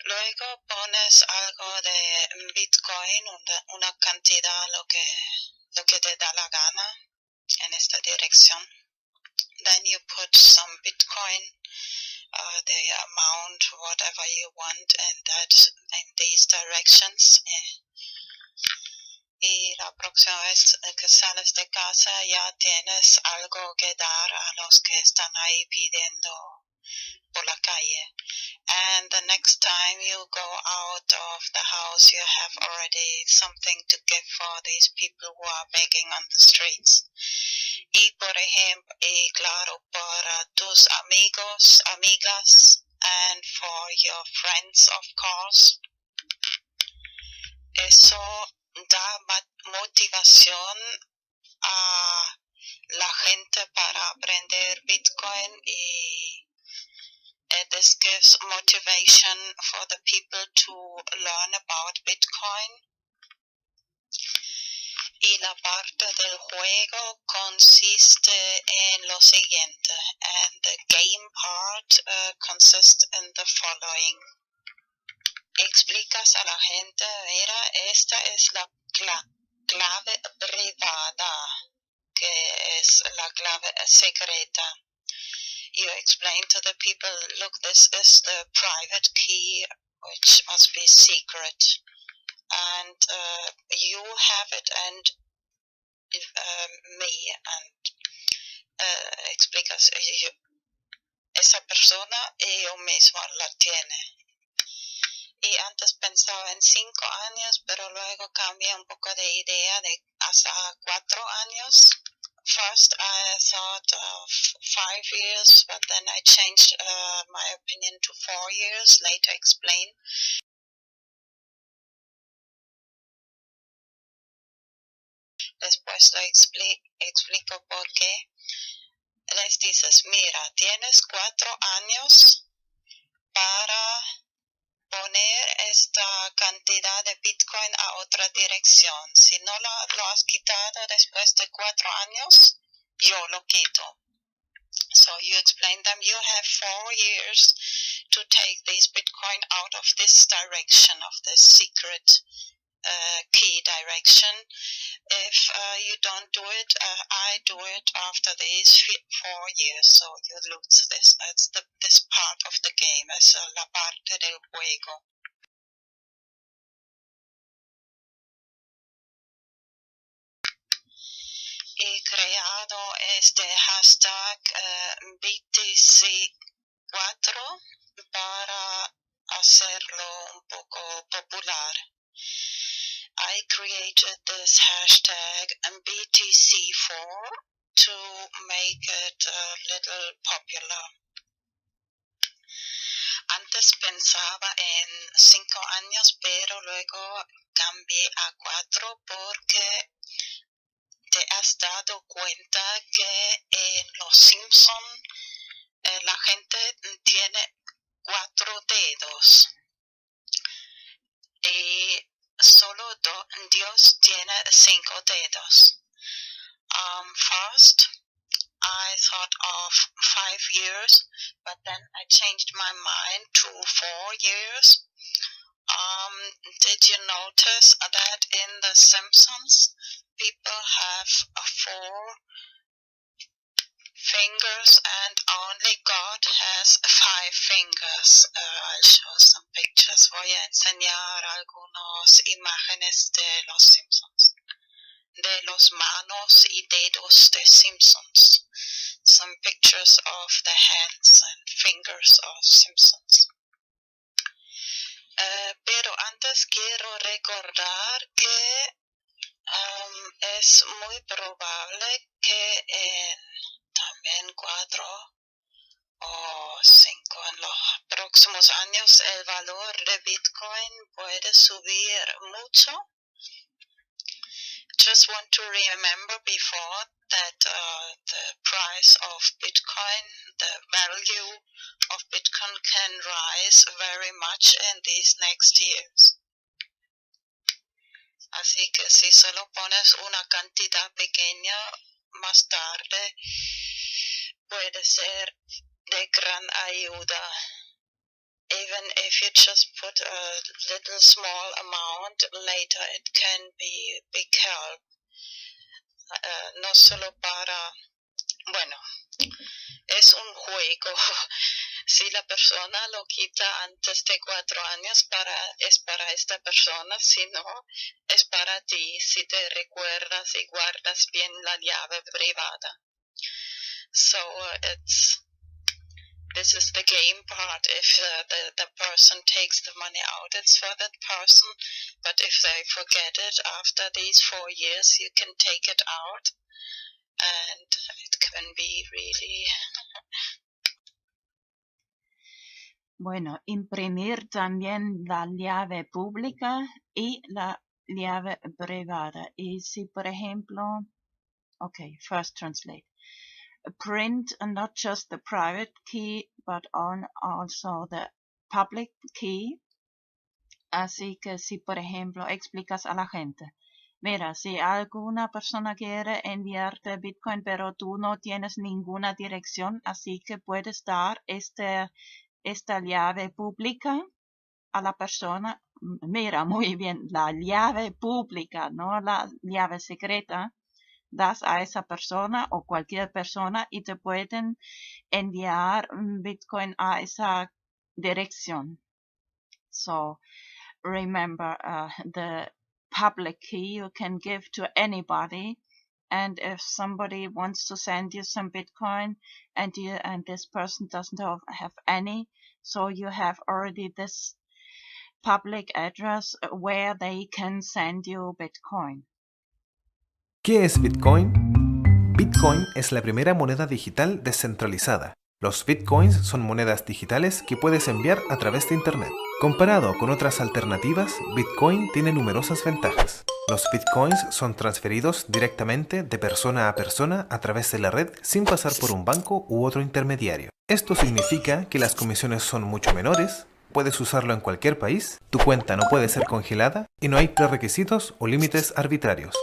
Luego pones algo de Bitcoin, una cantidad, lo que te da la gana en esta dirección. Then you put some Bitcoin, the amount, whatever you want, in these directions. Y la próxima vez que sales de casa ya tienes algo que dar a los que están ahí pidiendo por la calle. And the next time you go out of the house, you have already something to give for these people who are begging on the streets. Y por ejemplo, y claro, para tus amigos, amigas, and for your friends, of course. Eso da motivación a la gente para aprender Bitcoin y this gives motivation for the people to learn about Bitcoin. Y la parte del juego consiste en lo siguiente, and the game part consists in the following. Explicas a la gente, mira, esta es la clave privada, que es la clave secreta. You explain to the people, look, this is the private key, which must be secret. And you have it, and me, and explicas, esa persona y yo mismo la tiene. Y antes pensaba en 5 años, pero luego cambié un poco de idea de hasta 4 años. First I thought of 5 years, but then I changed my opinion to 4 years, later explain. Después lo explico por qué. Les dices, mira, tienes 4 años para poner esta cantidad de Bitcoin a otra dirección. Si no lo has quitado después de 4 años, yo lo quito. So you explain them, you have 4 years to take this Bitcoin out of this direction, of this secret key direction. If you don't do it, I do it after these 4 years, so you lose this. It's this part of the game, es la parte del juego. He creado este hashtag BTC4 para hacerlo un poco popular. I created this hashtag BTC4 to make it a little popular. Antes pensaba en 5 años, pero luego cambié a 4 porque te has dado cuenta que en Los Simpson la gente tiene 4 dedos y solo Dios tiene 5 dedos. First, I thought of 5 years, but then I changed my mind to 4 years. Did you notice that in The Simpsons, people have 4 fingers and only God has 5 fingers? I'll show some pictures. Voy a enseñar algunas imágenes de Los Simpsons, de los manos y dedos de Simpsons. Some pictures of the hands and fingers of Simpsons. Pero antes quiero recordar que es muy probable que en también 4 o 5 en los próximos años el valor de Bitcoin puede subir mucho. Just want to remember before that the price of Bitcoin, the value of Bitcoin can rise very much in these next years. Así que si solo pones una cantidad pequeña, más tarde puede ser de gran ayuda. Even if you just put a little small amount, later it can be big help. No solo para, bueno, es un juego. Si la persona lo quita antes de 4 años, es para esta persona. Si no, es para ti, si te recuerdas y guardas bien la llave privada. So this is the game part. If the person takes the money out, it's for that person. But if they forget it after these 4 years, you can take it out. And it can be really... Bueno, imprimir también la llave pública y la llave privada. Y si, por ejemplo, okay, first translate. Print not just the private key, but also the public key. Así que si, por ejemplo, explicas a la gente, mira, si alguna persona quiere enviarte Bitcoin, pero tú no tienes ninguna dirección, así que puedes dar esta llave pública a la persona. Mira, muy bien, la llave pública, no la llave secreta. Das a esa persona o cualquier persona y te pueden enviar Bitcoin a esa dirección. So remember, the public key you can give to anybody, and if somebody wants to send you some Bitcoin and this person doesn't have any, so you have already this public address where they can send you Bitcoin. ¿Qué es Bitcoin? Bitcoin es la primera moneda digital descentralizada. Los Bitcoins son monedas digitales que puedes enviar a través de Internet. Comparado con otras alternativas, Bitcoin tiene numerosas ventajas. Los Bitcoins son transferidos directamente de persona a persona a través de la red sin pasar por un banco u otro intermediario. Esto significa que las comisiones son mucho menores, puedes usarlo en cualquier país, tu cuenta no puede ser congelada y no hay prerequisitos o límites arbitrarios.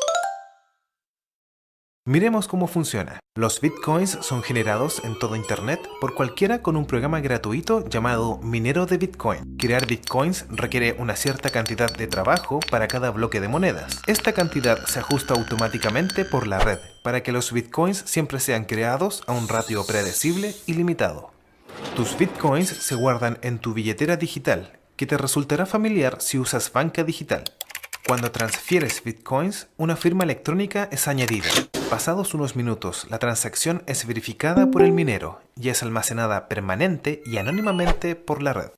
Miremos cómo funciona. Los bitcoins son generados en todo Internet por cualquiera con un programa gratuito llamado minero de bitcoin. Crear bitcoins requiere una cierta cantidad de trabajo para cada bloque de monedas. Esta cantidad se ajusta automáticamente por la red para que los bitcoins siempre sean creados a un ratio predecible y limitado. Tus bitcoins se guardan en tu billetera digital, que te resultará familiar si usas banca digital. Cuando transfieres bitcoins, una firma electrónica es añadida. Pasados unos minutos, la transacción es verificada por el minero y es almacenada permanente y anónimamente por la red.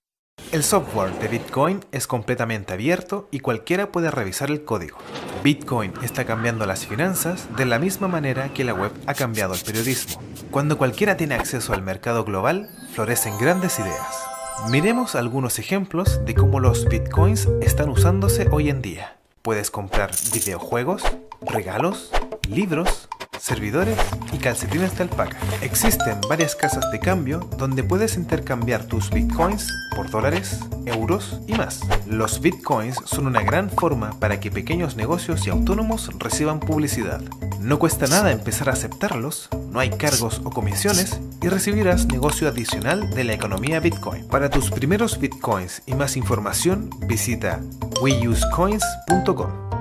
El software de Bitcoin es completamente abierto y cualquiera puede revisar el código. Bitcoin está cambiando las finanzas de la misma manera que la web ha cambiado el periodismo. Cuando cualquiera tiene acceso al mercado global, florecen grandes ideas. Miremos algunos ejemplos de cómo los bitcoins están usándose hoy en día. Puedes comprar videojuegos, regalos, libros, servidores y calcetines de alpaca. Existen varias casas de cambio donde puedes intercambiar tus bitcoins por dólares, euros y más. Los bitcoins son una gran forma para que pequeños negocios y autónomos reciban publicidad. No cuesta nada empezar a aceptarlos, no hay cargos o comisiones y recibirás negocio adicional de la economía Bitcoin. Para tus primeros bitcoins y más información, visita weusecoins.com.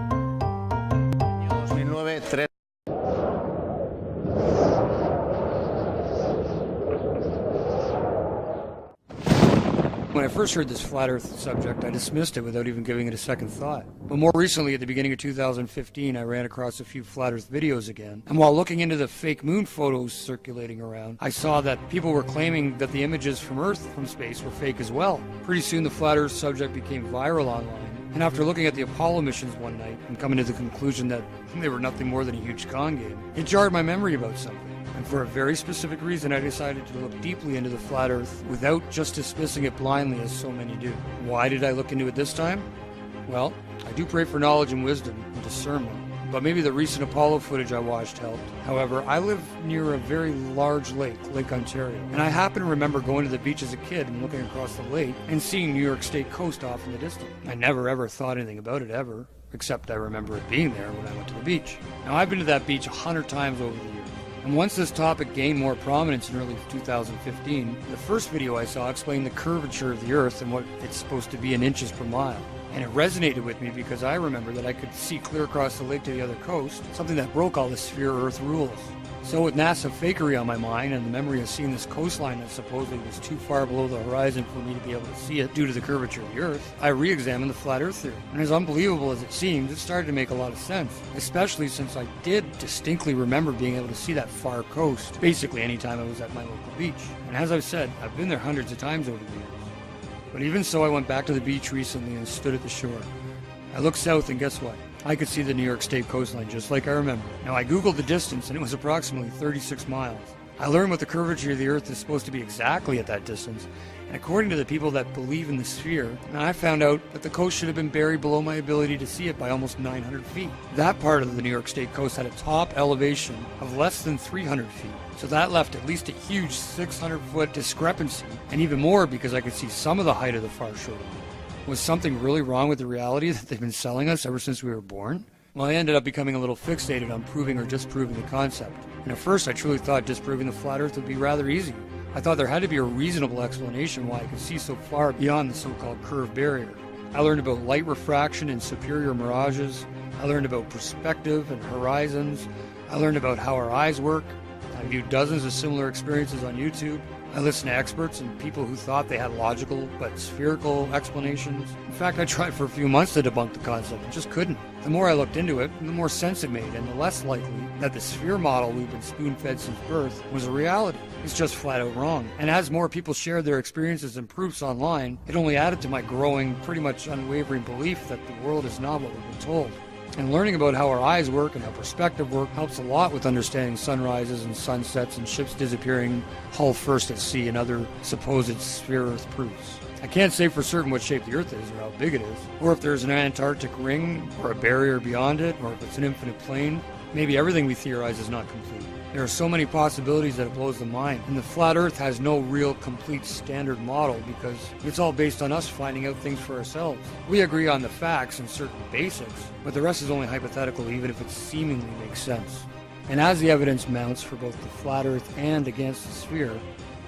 When I first heard this flat earth subject, I dismissed it without even giving it a second thought. But more recently, at the beginning of 2015, I ran across a few flat earth videos again. And while looking into the fake moon photos circulating around, I saw that people were claiming that the images from Earth from space were fake as well. Pretty soon the flat earth subject became viral online. And after looking at the Apollo missions one night and coming to the conclusion that they were nothing more than a huge con game, it jarred my memory about something. And for a very specific reason, I decided to look deeply into the flat earth without just dismissing it blindly as so many do. Why did I look into it this time? Well, I do pray for knowledge and wisdom and discernment, but maybe the recent Apollo footage I watched helped. However, I live near a very large lake, Lake Ontario, and I happen to remember going to the beach as a kid and looking across the lake and seeing New York State coast off in the distance. I never ever thought anything about it ever, except I remember it being there when I went to the beach. Now, I've been to that beach 100 times over the years. And once this topic gained more prominence in early 2015, the first video I saw explained the curvature of the Earth and what it's supposed to be in inches per mile. And it resonated with me because I remember that I could see clear across the lake to the other coast, something that broke all the sphere Earth rules. So with NASA fakery on my mind and the memory of seeing this coastline that supposedly was too far below the horizon for me to be able to see it due to the curvature of the Earth, I re-examined the flat Earth theory. And as unbelievable as it seemed, it started to make a lot of sense, especially since I did distinctly remember being able to see that far coast basically anytime I was at my local beach. And as I've said, I've been there hundreds of times over the years. But even so, I went back to the beach recently and stood at the shore. I looked south and guess what? I could see the New York State coastline just like I remember. Now I googled the distance and it was approximately 36 miles. I learned what the curvature of the Earth is supposed to be exactly at that distance, and according to the people that believe in the sphere, I found out that the coast should have been buried below my ability to see it by almost 900 feet. That part of the New York State coast had a top elevation of less than 300 feet, so that left at least a huge 600-foot discrepancy, and even more because I could see some of the height of the far shore. Was something really wrong with the reality that they've been selling us ever since we were born? Well, I ended up becoming a little fixated on proving or disproving the concept. And at first I truly thought disproving the flat Earth would be rather easy. I thought there had to be a reasonable explanation why I could see so far beyond the so-called curve barrier. I learned about light refraction and superior mirages. I learned about perspective and horizons. I learned about how our eyes work. I viewed dozens of similar experiences on YouTube. I listened to experts and people who thought they had logical but spherical explanations. In fact, I tried for a few months to debunk the concept and just couldn't. The more I looked into it, the more sense it made, and the less likely that the sphere model we've been spoon-fed since birth was a reality. It's just flat out wrong. And as more people shared their experiences and proofs online, it only added to my growing, pretty much unwavering belief that the world is not what we've been told. And learning about how our eyes work and how perspective work helps a lot with understanding sunrises and sunsets and ships disappearing hull first at sea and other supposed sphere Earth proofs. I can't say for certain what shape the Earth is or how big it is, or if there's an Antarctic ring or a barrier beyond it, or if it's an infinite plane. Maybe everything we theorize is not complete. There are so many possibilities that it blows the mind, and the flat Earth has no real complete standard model because it's all based on us finding out things for ourselves. We agree on the facts and certain basics, but the rest is only hypothetical even if it seemingly makes sense. And as the evidence mounts for both the flat earth and against the sphere,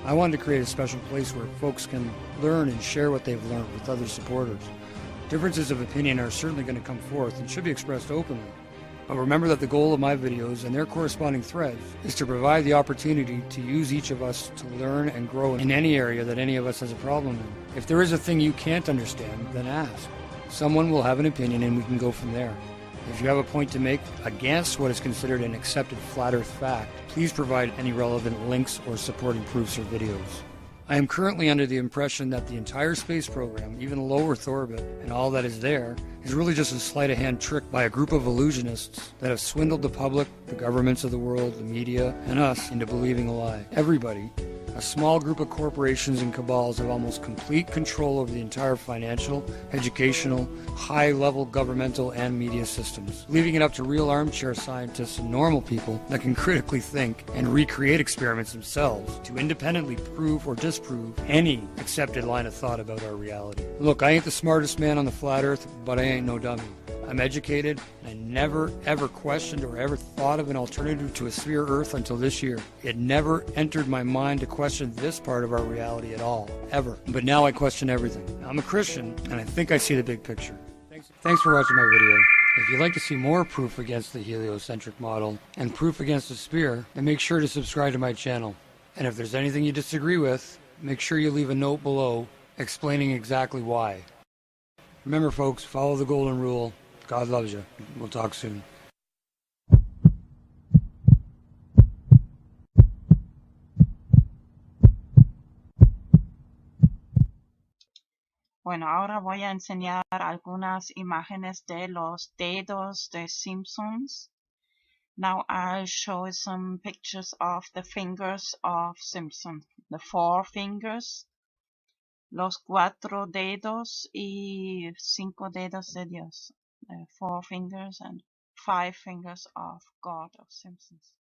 I wanted to create a special place where folks can learn and share what they've learned with other supporters. Differences of opinion are certainly going to come forth and should be expressed openly. But remember that the goal of my videos and their corresponding threads is to provide the opportunity to use each of us to learn and grow in any area that any of us has a problem in. If there is a thing you can't understand, then ask. Someone will have an opinion and we can go from there. If you have a point to make against what is considered an accepted flat earth fact, please provide any relevant links or supporting proofs or videos. I am currently under the impression that the entire space program, even low Earth orbit, and all that is there, is really just a sleight of hand trick by a group of illusionists that have swindled the public, the governments of the world, the media, and us into believing a lie. Everybody, a small group of corporations and cabals, have almost complete control over the entire financial, educational, high-level governmental and media systems, leaving it up to real armchair scientists and normal people that can critically think and recreate experiments themselves to independently prove or disprove any accepted line of thought about our reality. Look, I ain't the smartest man on the flat earth, but I ain't no dummy. I'm educated, and I never ever questioned or ever thought of an alternative to a sphere Earth until this year. It never entered my mind to question this part of our reality at all, ever. But now I question everything. I'm a Christian, and I think I see the big picture. Thanks for watching my video. If you'd like to see more proof against the heliocentric model and proof against the sphere, then make sure to subscribe to my channel. And if there's anything you disagree with, make sure you leave a note below explaining exactly why. Remember folks, follow the golden rule. God loves you. We'll talk soon. Bueno, ahora voy a enseñar algunas imágenes de los dedos de Simpsons. Now I'll show some pictures of the fingers of Simpson. The 4 fingers, los 4 dedos y 5 dedos de Dios. 4 fingers and 5 fingers of God of Simpsons.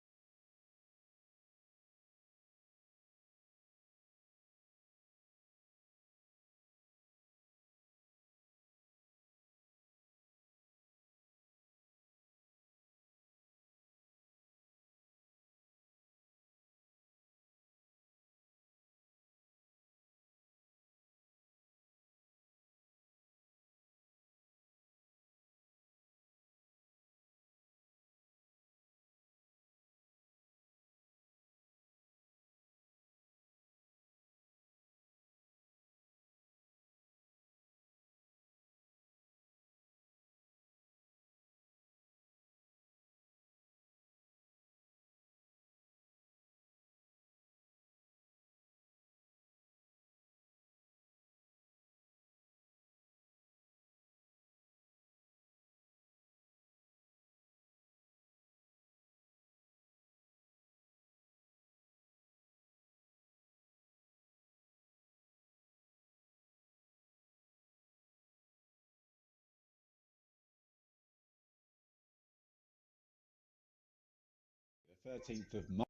The 13th of March.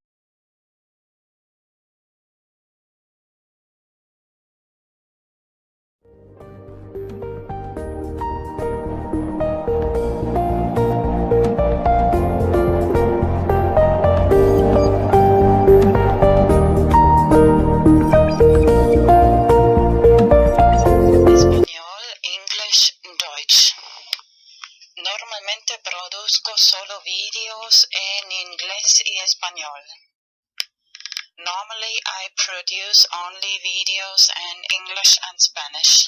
Español, English, Deutsch. Normalmente produzco solo vídeos en inglés y español. Normally I produce only videos in English and Spanish.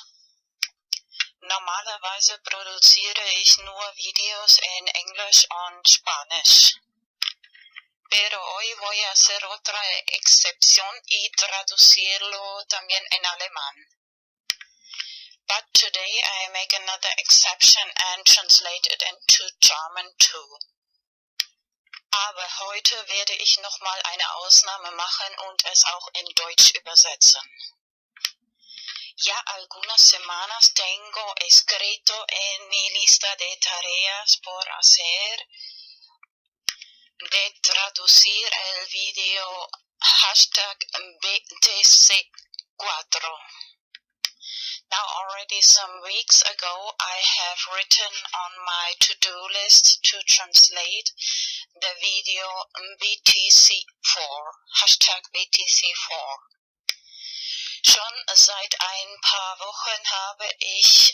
Normalerweise produziere ich nur Videos en English und Spanish. Pero hoy voy a hacer otra excepción y traducirlo también en alemán. But today I make another exception and translate it into German too. Aber heute werde ich nochmal eine Ausnahme machen und es auch in Deutsch übersetzen. Ya algunas semanas tengo escrito en mi lista de tareas por hacer de traducir el video #BTC4. Now already some weeks ago I have written on my to-do list to translate the video BTC4, Hashtag BTC4. Schon seit ein paar Wochen habe ich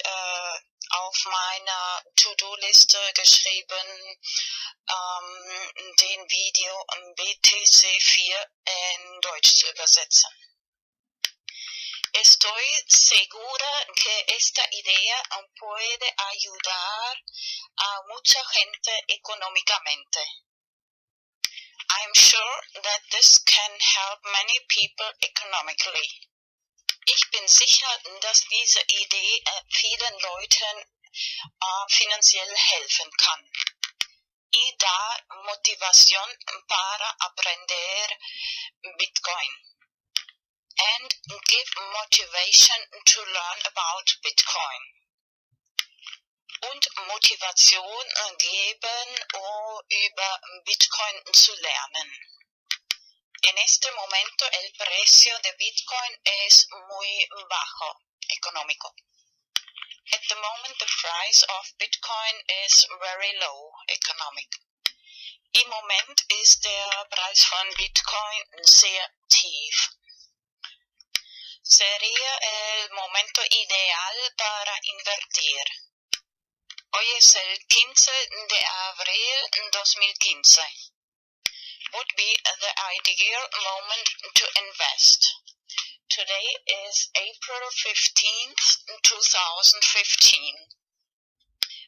auf meiner To-Do-Liste geschrieben, den Video BTC4 in Deutsch zu übersetzen. Estoy segura que esta idea puede ayudar a mucha gente económicamente. I'm sure that this can help many people economically. Ich bin sicher, dass diese Idee vielen Leuten finanziell helfen kann. Y da motivación para aprender Bitcoin. And give motivation to learn about Bitcoin. Und Motivation geben, über Bitcoin zu lernen. En este momento el precio de Bitcoin es muy bajo, económico. At the moment the price of Bitcoin is very low, economic. Im Moment ist der Preis von Bitcoin sehr tief. Sería el momento ideal para invertir. Hoy es el 15 de abril 2015. Would be the ideal moment to invest. Today is April 15th, 2015.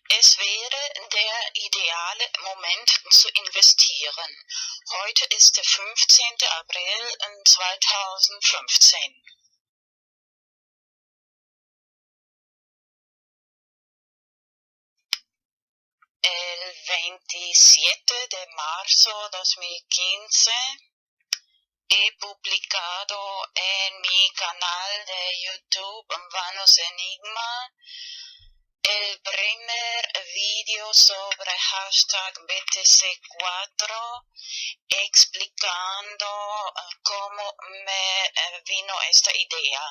Es wäre der ideale Moment zu investieren. Heute ist der 15. April 2015. El 27 de marzo 2015 he publicado en mi canal de YouTube Vanos Enigma el primer vídeo sobre hashtag BTC4 explicando cómo me vino esta idea.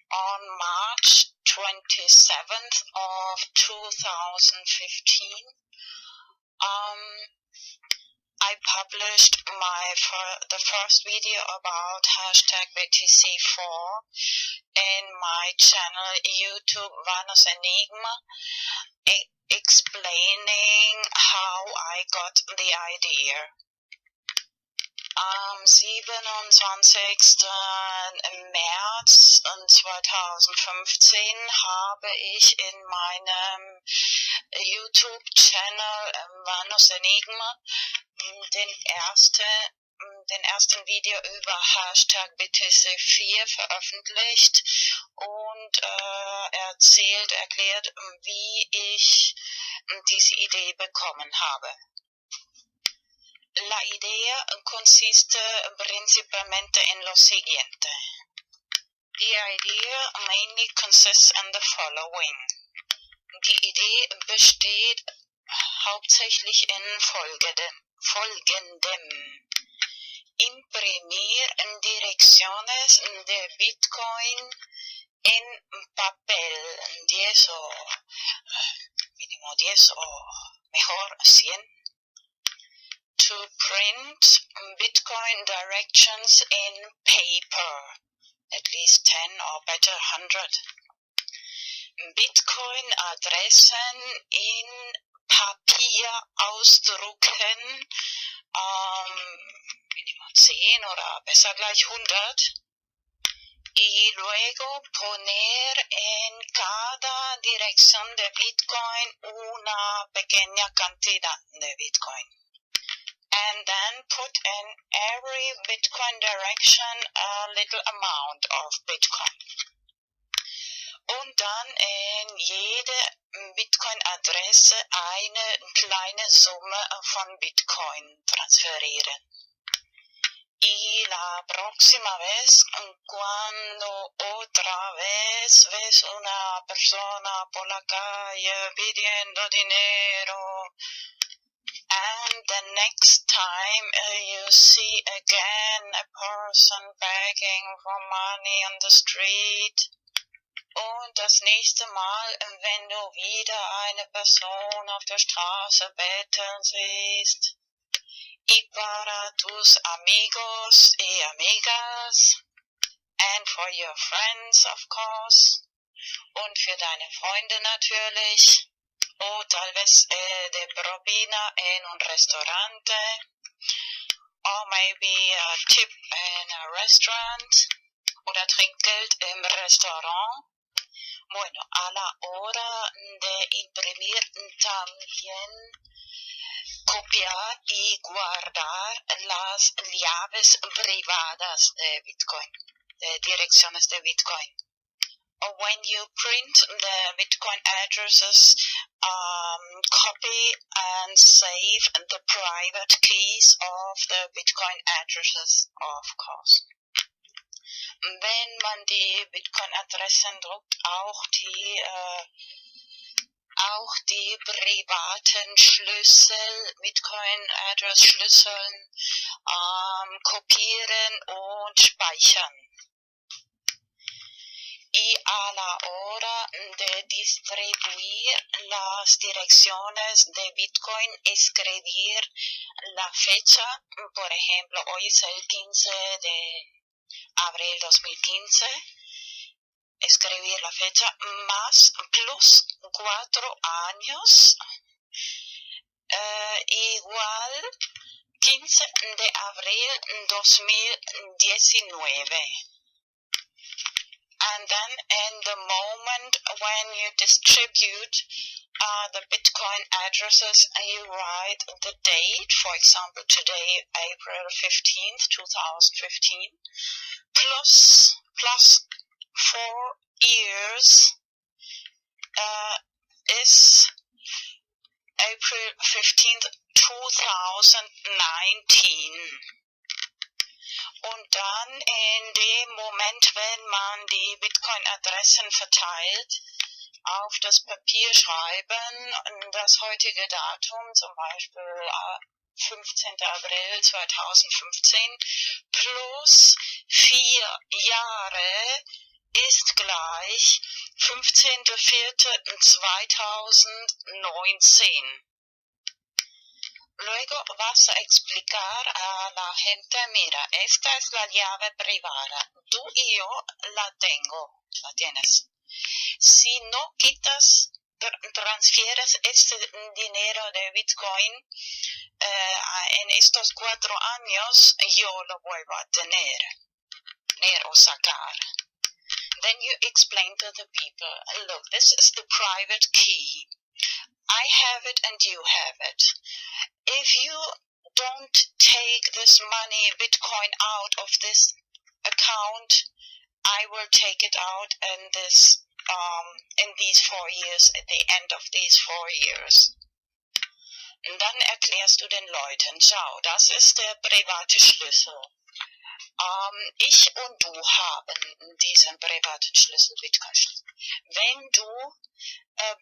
On March 27th of 2015, I published the first video about hashtag BTC4 in my channel YouTube Vanos Enigma, explaining how I got the idea. Am 27. März 2015 habe ich in meinem YouTube-Channel Vanos Enigma den ersten Video über Hashtag BTC4 veröffentlicht und erklärt, wie ich diese Idee bekommen habe. La idea consiste principalmente en lo siguiente. The idea mainly consists in the following. Die Idee besteht hauptsächlich in folgendem. Imprimir direcciones de Bitcoin en papel, 10 o mínimo 10 o mejor 100. To print Bitcoin directions in paper, at least 10 or better 100. Bitcoin-Adressen in Papier ausdrucken, mínimo 10 oder besser gleich 100. Y luego poner en cada dirección de Bitcoin una pequeña cantidad de Bitcoin. And then put in every Bitcoin direction a little amount of Bitcoin. Und dann in jede Bitcoin-Adresse eine kleine Summe von Bitcoin transferieren. Y la próxima vez, cuando otra vez ves una persona por la calle pidiendo dinero, and the next time you see again a person begging for money on the street, Und das nächste Mal, wenn du wieder eine Person auf der Straße betteln siehst, y para tus amigos y amigas, and for your friends, of course, und für deine Freunde natürlich, o tal vez de propina en un restaurante, or maybe a tip in a restaurant, oder Trinkgeld im Restaurant. Bueno, a la hora de imprimir también copiar y guardar las llaves privadas de Bitcoin, de direcciones de Bitcoin. When you print the Bitcoin addresses, copy and save the private keys of the Bitcoin addresses, of course. Wenn man die Bitcoin-Adressen druckt, auch die privaten Schlüssel, Bitcoin-Address-Schlüsseln, kopieren und speichern. Y a la hora de distribuir las direcciones de Bitcoin, escribir la fecha, por ejemplo, hoy es el 15 de abril 2015, escribir la fecha más plus 4 años, igual 15 de abril 2019. And then in the moment when you distribute the Bitcoin addresses, you write the date, for example today, April 15th, 2015, plus 4 years is April 15th, 2019. Und dann in dem Moment, wenn man die Bitcoin-Adressen verteilt, auf das Papier schreiben, das heutige Datum, zum Beispiel 15. April 2015, plus 4 Jahre ist gleich 15.04.2019. Luego vas a explicar a la gente, mira, esta es la llave privada, tú y yo la tienes. Si no quitas, transfieres este dinero de Bitcoin en estos 4 años, yo lo vuelvo a tener o sacar. Then you explain to the people, look, this is the private key. I have it and you have it. If you don't take this money, Bitcoin, out of this account, I will take it out in these 4 years, at the end of these 4 years. Und dann erklärst du den Leuten, schau, das ist der private Schlüssel. Ich und du haben diesen privaten Schlüssel, Bitcoin-Schlüssel. Wenn du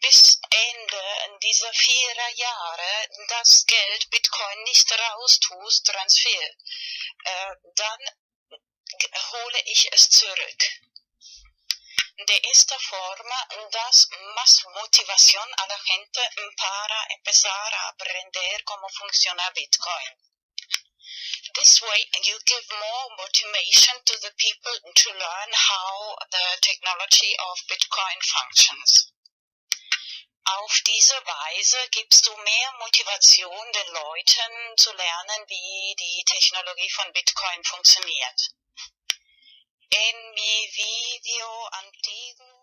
bis Ende dieser 4 Jahre das Geld Bitcoin nicht raustust, Transfer, dann hole ich es zurück. De esta forma das más motivación a la gente para empezar a aprender cómo funciona Bitcoin. This way you give more motivation to the people to learn how the technology of Bitcoin functions. Auf diese Weise gibst du mehr Motivation den Leuten zu lernen, wie die Technologie von Bitcoin funktioniert. En mi video antiguo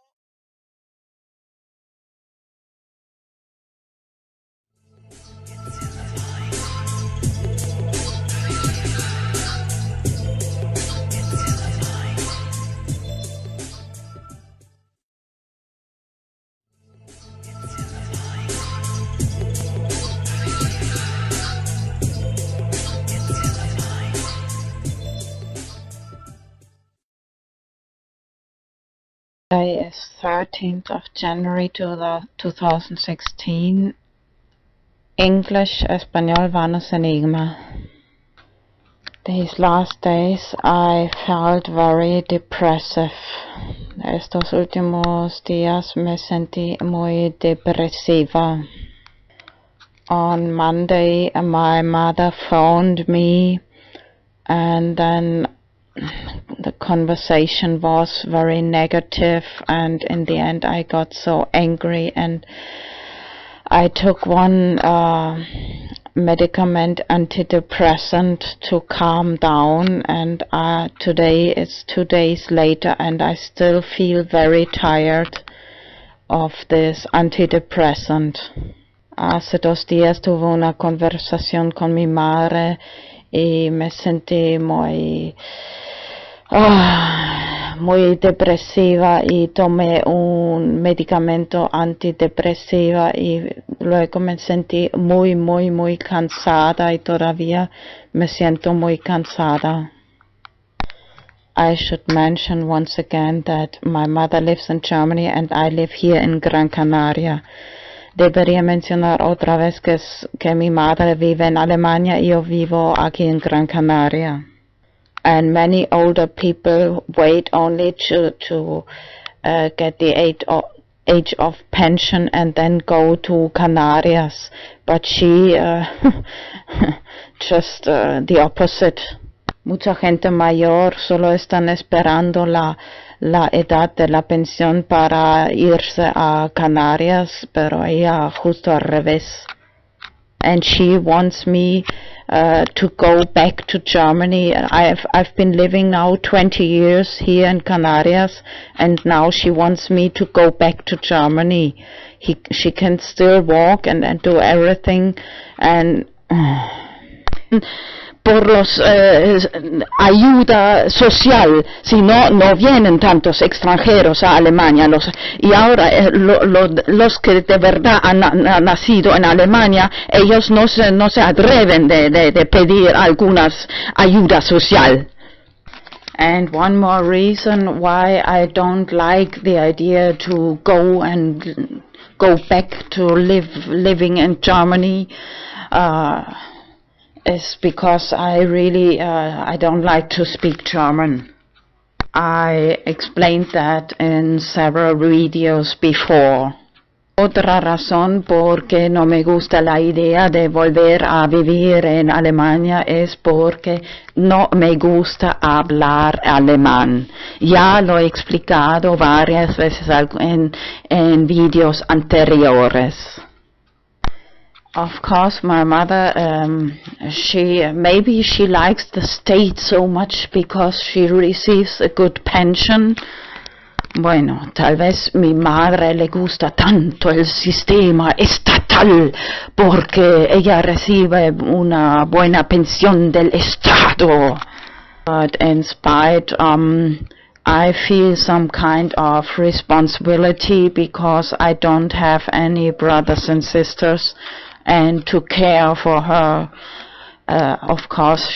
Today is 13th of January 2016. English, español, vanos enigma. These last days I felt very depressive. Estos últimos días me sentí muy depresiva. On Monday my mother phoned me, and then the conversation was very negative, and in the end I got so angry, and I took one medicament, antidepressant, to calm down, and today it's 2 days later and I still feel very tired of this antidepressant. Hace 2 días tuve una conversación con mi madre y me sentí muy depresiva y tomé un medicamento antidepresivo y luego me sentí muy cansada y todavía me siento muy cansada. I should mention once again that my mother lives in Germany and I live here in Gran Canaria. Debería mencionar otra vez que mi madre vive en Alemania y yo vivo aquí en Gran Canaria. And many older people wait only to get the age of pension and then go to Canarias. But she just the opposite. Mucha gente mayor solo están esperando la edad de la pensión para irse a Canarias, pero ella justo al revés. And she wants me to go back to Germany. I've been living now 20 years here in Canarias, and now she wants me to go back to Germany. She can still walk and do everything, and por los ayuda social, si no vienen tantos extranjeros a Alemania, y ahora los que de verdad han nacido en Alemania, ellos no se atreven de pedir algunas ayuda social. And one more reason why I don't like the idea to go back to living in Germany is because I really I don't like to speak German. I explained that in several videos before. Otra razón por que no me gusta la idea de volver a vivir en Alemania es porque no me gusta hablar alemán. Ya lo he explicado varias veces en videos anteriores. Of course, my mother, maybe she likes the state so much because she receives a good pension. Bueno, tal vez mi madre le gusta tanto el sistema estatal porque ella recibe una buena pensión del Estado. But in spite, I feel some kind of responsibility because I don't have any brothers and sisters. And to care for her, of course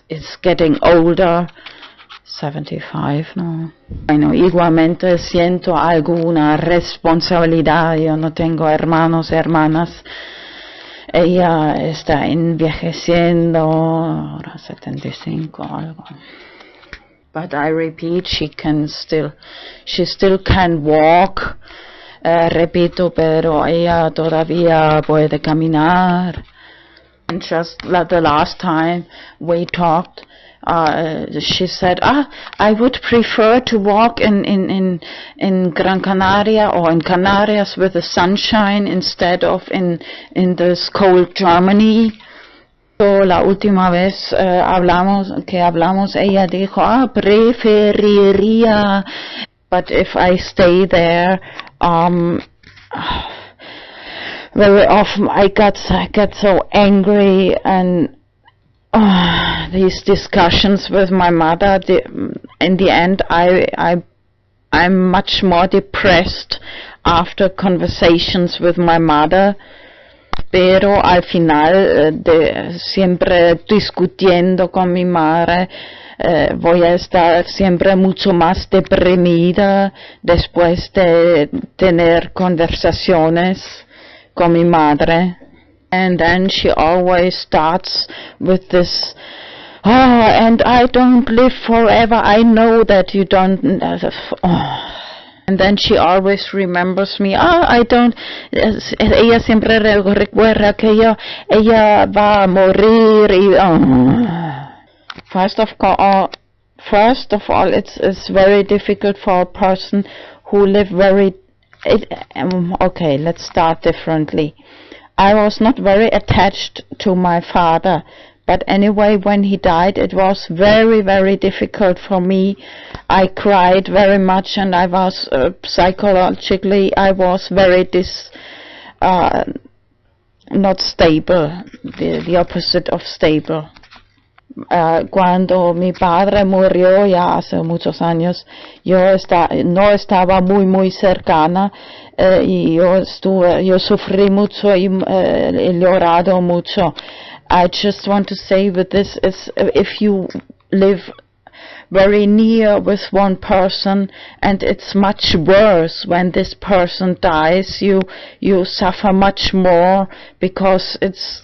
is getting older, 75, no. Bueno, igualmente siento alguna responsabilidad, yo no tengo hermanos, hermanas, ella está envejeciendo, ahora 75 algo. But I repeat, she still can walk. Repito, pero ella todavía puede caminar. And just the last time we talked, she said, I would prefer to walk in Gran Canaria or in Canarias with the sunshine instead of in this cold Germany. So, la última vez hablamos, ella dijo, preferiría, but if I stay there, very often I get so angry, and these discussions with my mother, in the end I'm much more depressed after conversations with my mother, pero al final siempre discutiendo con mi madre, voy a estar siempre mucho más deprimida después de tener conversaciones con mi madre. And then she always starts with this and I don't live forever. I know that you don't. And then she always remembers me. I don't. Ella siempre recuerda que ella va a morir. First of all, it's very difficult for a person who live very. Okay, let's start differently. I was not very attached to my father, but anyway, when he died, it was very, very difficult for me. I cried very much, and I was psychologically, I was very not stable, the opposite of stable. Cuando mi padre murió ya hace muchos años, no estaba muy cercana, y yo sufrí mucho y he llorado mucho. I just want to say with this is, if you live very near with one person and it's much worse when this person dies, you suffer much more, because it's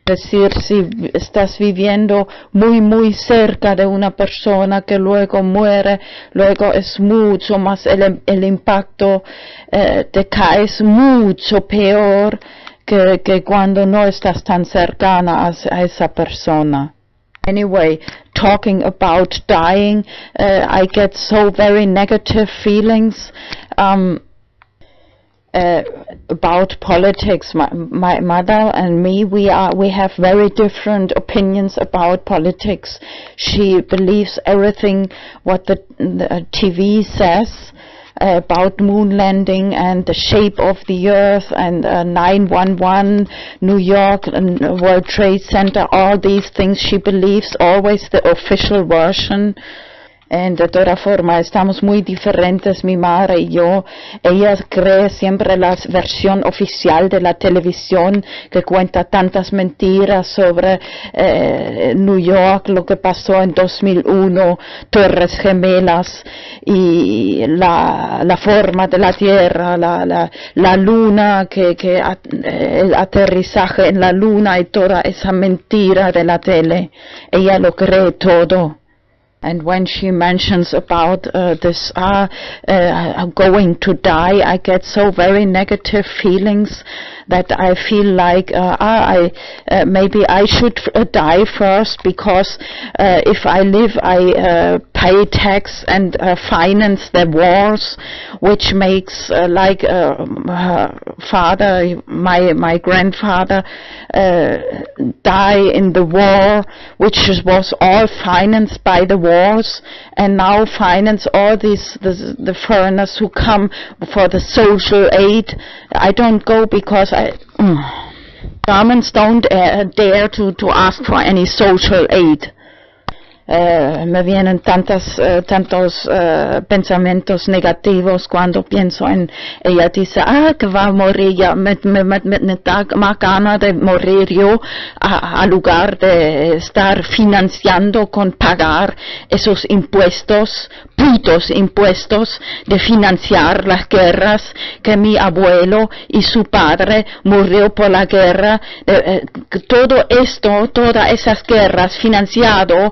decir, si estás viviendo muy cerca de una persona que luego muere, luego es mucho más el impacto, te caes mucho peor que cuando no estás tan cercana a esa persona. Anyway, talking about dying, I get so very negative feelings about politics. My mother and me, we have very different opinions about politics. She believes everything what the TV says about moon landing and the shape of the earth and 9/11, New York, and World Trade Center, all these things she believes always the official version. De toda forma, estamos muy diferentes, mi madre y yo. Ella cree siempre la versión oficial de la televisión, que cuenta tantas mentiras sobre New York, lo que pasó en 2001, Torres Gemelas y la forma de la Tierra, la Luna, el aterrizaje en la Luna y toda esa mentira de la tele. Ella lo cree todo. And when she mentions about this going to die, I get so very negative feelings that I feel like maybe I should die first, because if I live, I pay tax and finance the wars, which makes like father, my grandfather die in the war, which was all financed by the wars, and now finance all the foreigners who come for the social aid. I don't go because Germans don't dare to ask for any social aid. Me vienen tantos pensamientos negativos cuando pienso en ella. Dice, que va a morir, ya me da más ganas de morir yo a lugar de estar financiando con pagar esos impuestos, putos impuestos, de financiar las guerras que mi abuelo y su padre murió por la guerra. Todo esto, todas esas guerras financiado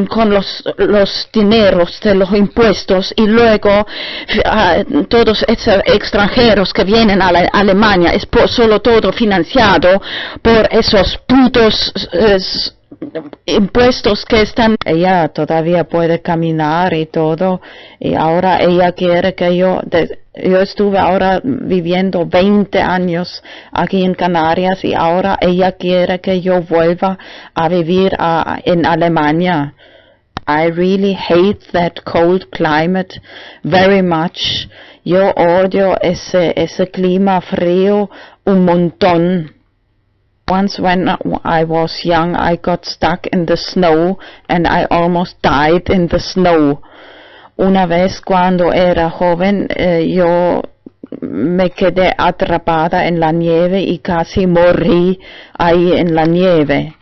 con los dineros de los impuestos, y luego todos esos extranjeros que vienen a Alemania, es solo todo financiado por esos putos impuestos que están. Ella todavía puede caminar y todo, y ahora ella quiere que yo estuve ahora viviendo 20 años aquí en Canarias, y ahora ella quiere que yo vuelva a vivir en Alemania. I really hate that cold climate very much. Yo odio ese clima frío un montón. Once when I was young, I got stuck in the snow and I almost died in the snow. Una vez cuando era joven, yo me quedé atrapada en la nieve y casi morí ahí en la nieve.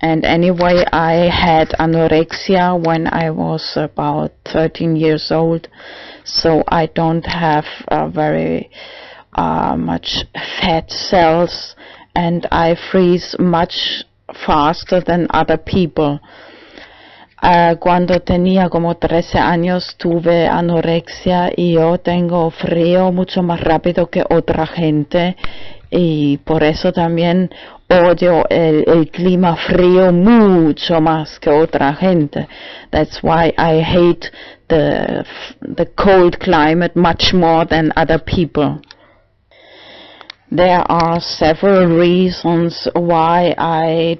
And anyway, I had anorexia when I was about 13 years old, so I don't have very much fat cells, and I freeze much faster than other people. Cuando tenía como 13 años tuve anorexia y yo tengo frío mucho más rápido que otra gente y por eso también odio el clima frío mucho más que otra gente. That's why I hate the cold climate much more than other people. There are several reasons why I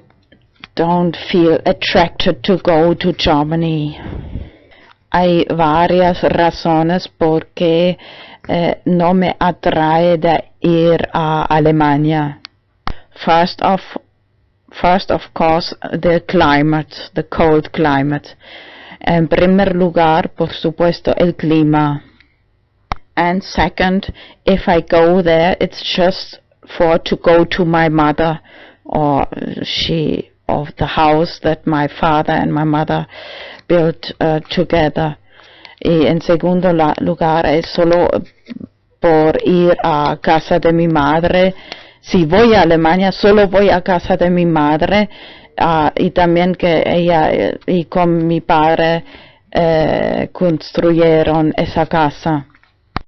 don't feel attracted to go to Germany. Hay varias razones por qué no me atrae de ir a Alemania. First of course, the climate, the cold climate. En primer lugar, por supuesto, el clima. And second, if I go there, it's just to go to my mother or of the house that my father and my mother built together. Y en segundo lugar es solo por ir a casa de mi madre. Si voy a Alemania, solo voy a casa de mi madre y también que ella y con mi padre construyeron esa casa.